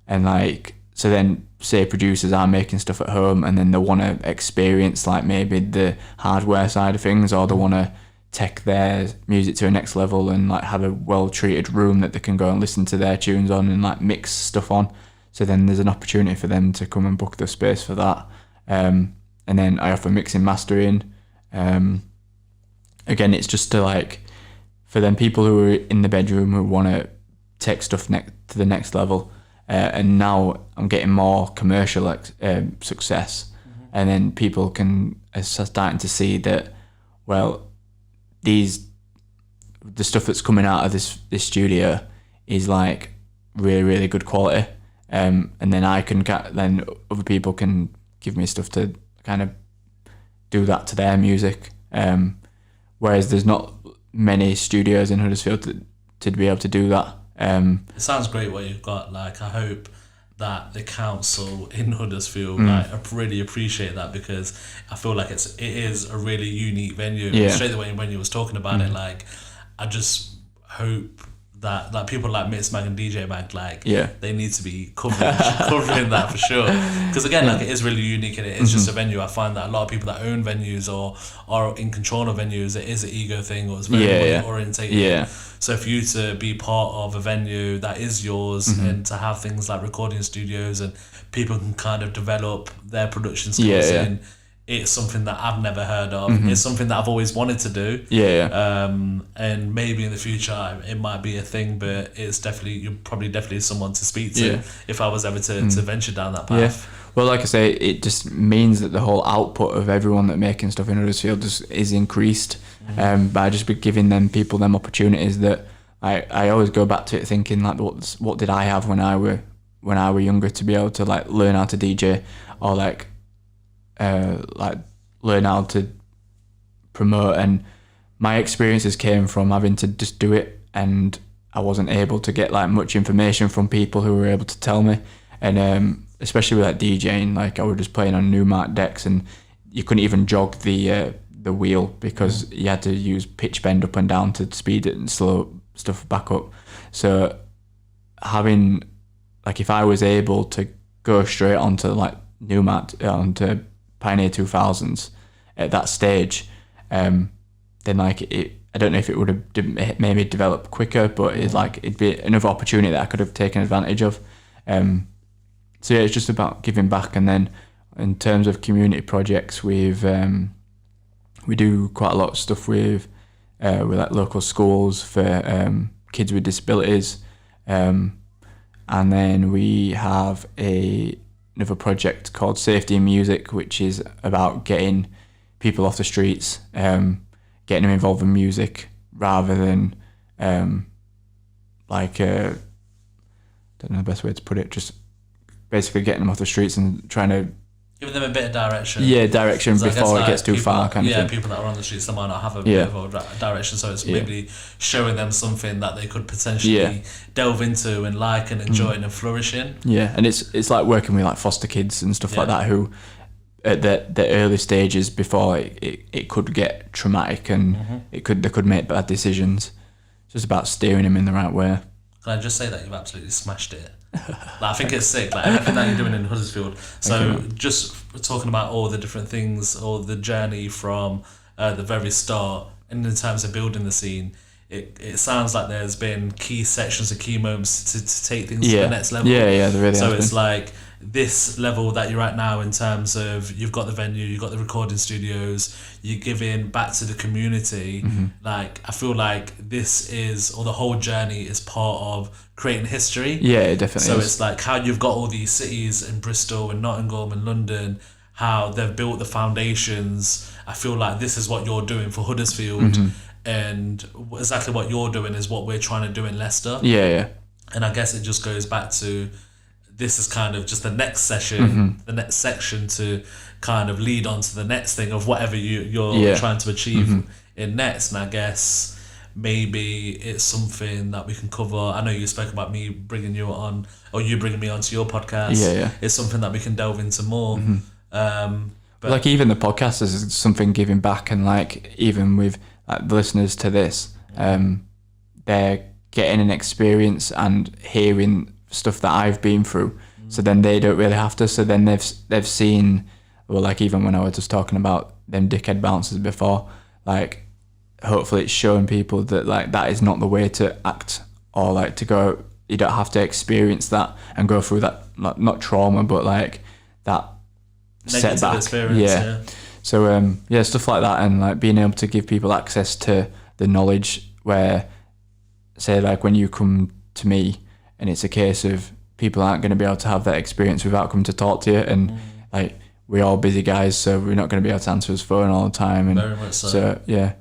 like, so then say producers are making stuff at home, and then they want to experience like maybe the hardware side of things, or they want to take their music to a next level and like have a well treated room that they can go and listen to their tunes on and like mix stuff on. So then there's an opportunity for them to come and book the space for that. And then I offer mixing, mastering. Again, it's just to like, for them people who are in the bedroom who want to take stuff to the next level. And now I'm getting more commercial success, and then people are starting to see that, well, the stuff that's coming out of this studio is like really, really good quality, and then then other people can give me stuff to kind of do that to their music, whereas there's not many studios in Huddersfield to be able to do that. It sounds great what you've got. Like, I hope that the council in Huddersfield like really appreciate that, because I feel like it is a really unique venue. Yeah. Straight away when you was talking about it, like, I just hope that like people like Mix Mag and DJ Mag, like, they need to be covering that for sure, because again, like, it is really unique, and it is just a venue. I find that a lot of people that own venues or are in control of venues, it is an ego thing, or it's very money orientated. So for you to be part of a venue that is yours, and to have things like recording studios and people can kind of develop their production skills in, it's something that I've never heard of. It's something that I've always wanted to do. And maybe in the future it might be a thing, but it's you're probably definitely someone to speak to if I was ever to venture down that path. Well, like I say, it just means that the whole output of everyone that making stuff in Huddersfield is increased, by just giving people opportunities that I always go back to it thinking like, what did I have when I were younger to be able to like learn how to DJ, or like learn how to promote, and my experiences came from having to just do it, and I wasn't able to get like much information from people who were able to tell me, and especially with like DJing, like I was just playing on Newmark decks, and you couldn't even jog the wheel because you had to use pitch bend up and down to speed it and slow stuff back up. So having, like, if I was able to go straight onto like Newmark, onto Pioneer 2000s at that stage, then like I don't know if it would have maybe developed quicker, but it'd be another opportunity that I could have taken advantage of. So yeah, it's just about giving back. And then in terms of community projects, we do quite a lot of stuff with like local schools for kids with disabilities, and then we have another project called Safety in Music, which is about getting people off the streets, getting them involved in music rather than I don't know the best way to put it, just basically getting them off the streets and trying to giving them a bit of direction. Yeah, direction before it gets too far, kind of thing. Yeah, people that are on the streets, they might not have a bit of a direction, so it's maybe showing them something that they could potentially delve into and like and enjoy and flourish in. Yeah, and it's like working with like foster kids and stuff like that, who at the early stages before it could get traumatic and they could make bad decisions. It's just about steering them in the right way. Can I just say that you've absolutely smashed it? I think it's sick, like everything that you're doing in Huddersfield. So just talking about all the different things, or the journey from the very start, and in terms of building the scene, it sounds like there's been key sections and key moments to take things to the next level. Yeah, there really so has it's been. like this level that you're at now, in terms of you've got the venue, you've got the recording studios, you're giving back to the community. Like I feel like this is, or the whole journey is part of creating history. Yeah, it definitely so is. It's like how you've got all these cities in Bristol and Nottingham and London, how they've built the foundations. I feel like this is what you're doing for Huddersfield, and exactly what you're doing is what we're trying to do in Leicester. Yeah. And I guess it just goes back to, this is kind of just the next session, the next section to kind of lead on to the next thing of whatever you're trying to achieve in next. And I guess maybe it's something that we can cover. I know you spoke about me bringing you on, or you bringing me onto your podcast. Yeah. It's something that we can delve into more. But like even the podcast is something giving back, and like even with like the listeners to this, they're getting an experience and hearing stuff that I've been through, so then they don't really have to. So then they've seen, well, like even when I was just talking about them dickhead bouncers before, like hopefully it's showing people that like that is not the way to act, or like to go. You don't have to experience that and go through that, not trauma, but like that negative setback experience. So stuff like that, and like being able to give people access to the knowledge, where say like when you come to me and it's a case of people aren't going to be able to have that experience without coming to talk to you, and like we're all busy guys, so we're not going to be able to answer his phone all the time, and very much so. So yeah,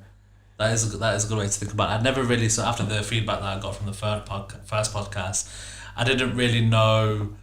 that is a good way to think about it. I'd never really, so after the feedback that I got from the first podcast, I didn't really know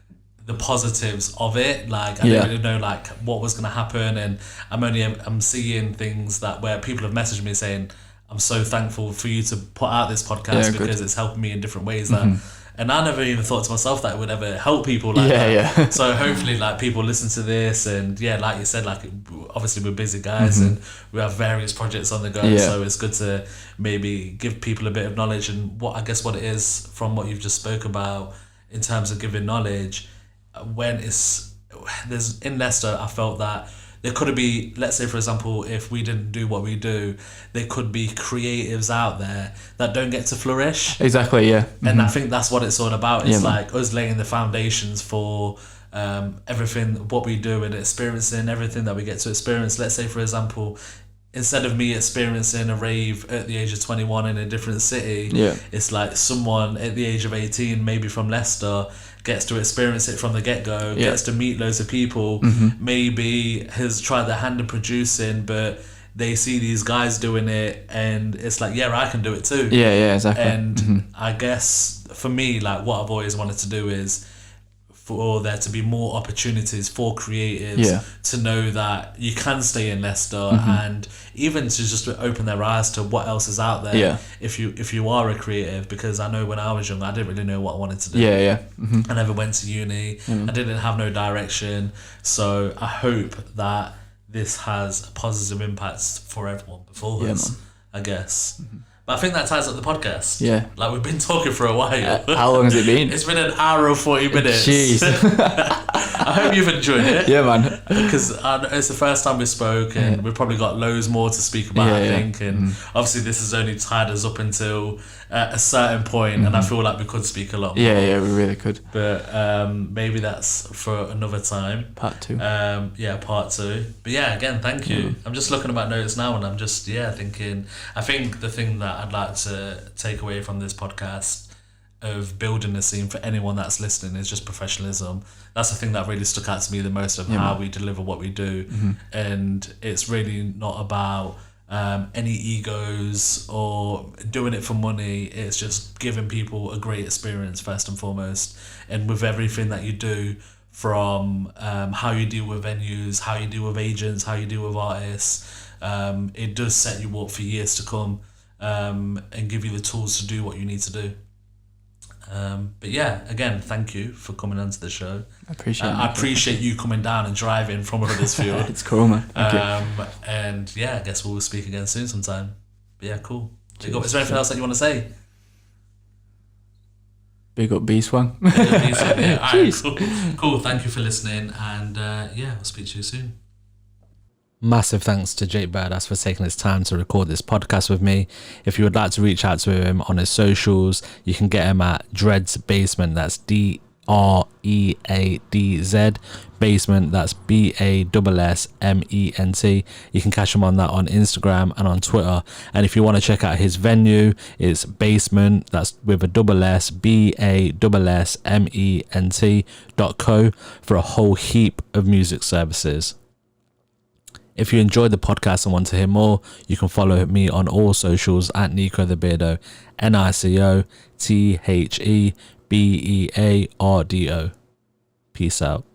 the positives of it. Like I didn't really know like what was going to happen, and I'm seeing things that where people have messaged me saying, I'm so thankful for you to put out this podcast because it's helping me in different ways that. And I never even thought to myself that it would ever help people like that. So hopefully like people listen to this, and like you said, like obviously we're busy guys and we have various projects on the go. So it's good to maybe give people a bit of knowledge, and what it is from what you've just spoke about in terms of giving knowledge. There's in Leicester, I felt that there could be, let's say for example, if we didn't do what we do, there could be creatives out there that don't get to flourish. Exactly, yeah. And I think that's what it's all about. It's like us laying the foundations for everything, what we do, and experiencing everything that we get to experience. Let's say for example, instead of me experiencing a rave at the age of 21 in a different city, it's like someone at the age of 18, maybe from Leicester, gets to experience it from the get-go, gets to meet loads of people, maybe has tried their hand in producing, but they see these guys doing it and it's like, I can do it too. Yeah, exactly. And I guess for me, like what I've always wanted to do is for there to be more opportunities for creatives to know that you can stay in Leicester and even to just open their eyes to what else is out there if you are a creative, because I know when I was young I didn't really know what I wanted to do. I never went to uni. I didn't have no direction, so I hope that this has a positive impact for everyone before us, I guess. But I think that ties up the podcast. Yeah. Like, we've been talking for a while. How long has it been? It's been an hour and 40 minutes. Jeez. I hope you've enjoyed it. Yeah, man. Because it's the first time we spoke, and we've probably got loads more to speak about, I think. And obviously this has only tied us up until a certain point, and I feel like we could speak a lot more. Yeah, we really could. But maybe that's for another time. Part 2. Part 2. But yeah, again, thank you. I'm just looking at my notes now, and I'm just thinking. I think the thing that I'd like to take away from this podcast of building a scene for anyone that's listening is just professionalism. That's the thing that really stuck out to me the most of how we deliver what we do, and it's really not about any egos or doing it for money. It's just giving people a great experience first and foremost, and with everything that you do, from how you deal with venues, how you deal with agents, how you deal with artists, it does set you up for years to come, and give you the tools to do what you need to do. But yeah, again, thank you for coming onto the show. I appreciate you coming down and driving from Huddersfield. It's cool, man. And yeah, I guess we'll speak again soon sometime. But yeah, cool. Is there anything else that you want to say? Big up B-Swang. Yeah. Right, cool. Thank you for listening, and I'll speak to you soon. Massive thanks to Jake Burdass for taking his time to record this podcast with me. If you would like to reach out to him on his socials, you can get him at Dreads Basement. That's DREADZ Basement. That's BASSMENT. You can catch him on that on Instagram and on Twitter. And if you want to check out his venue, it's Basement. That's with a double S, BASSMENT.co for a whole heap of music services. If you enjoyed the podcast and want to hear more, you can follow me on all socials at Nico the Beardo, NICOTHEBEARDO. Peace out.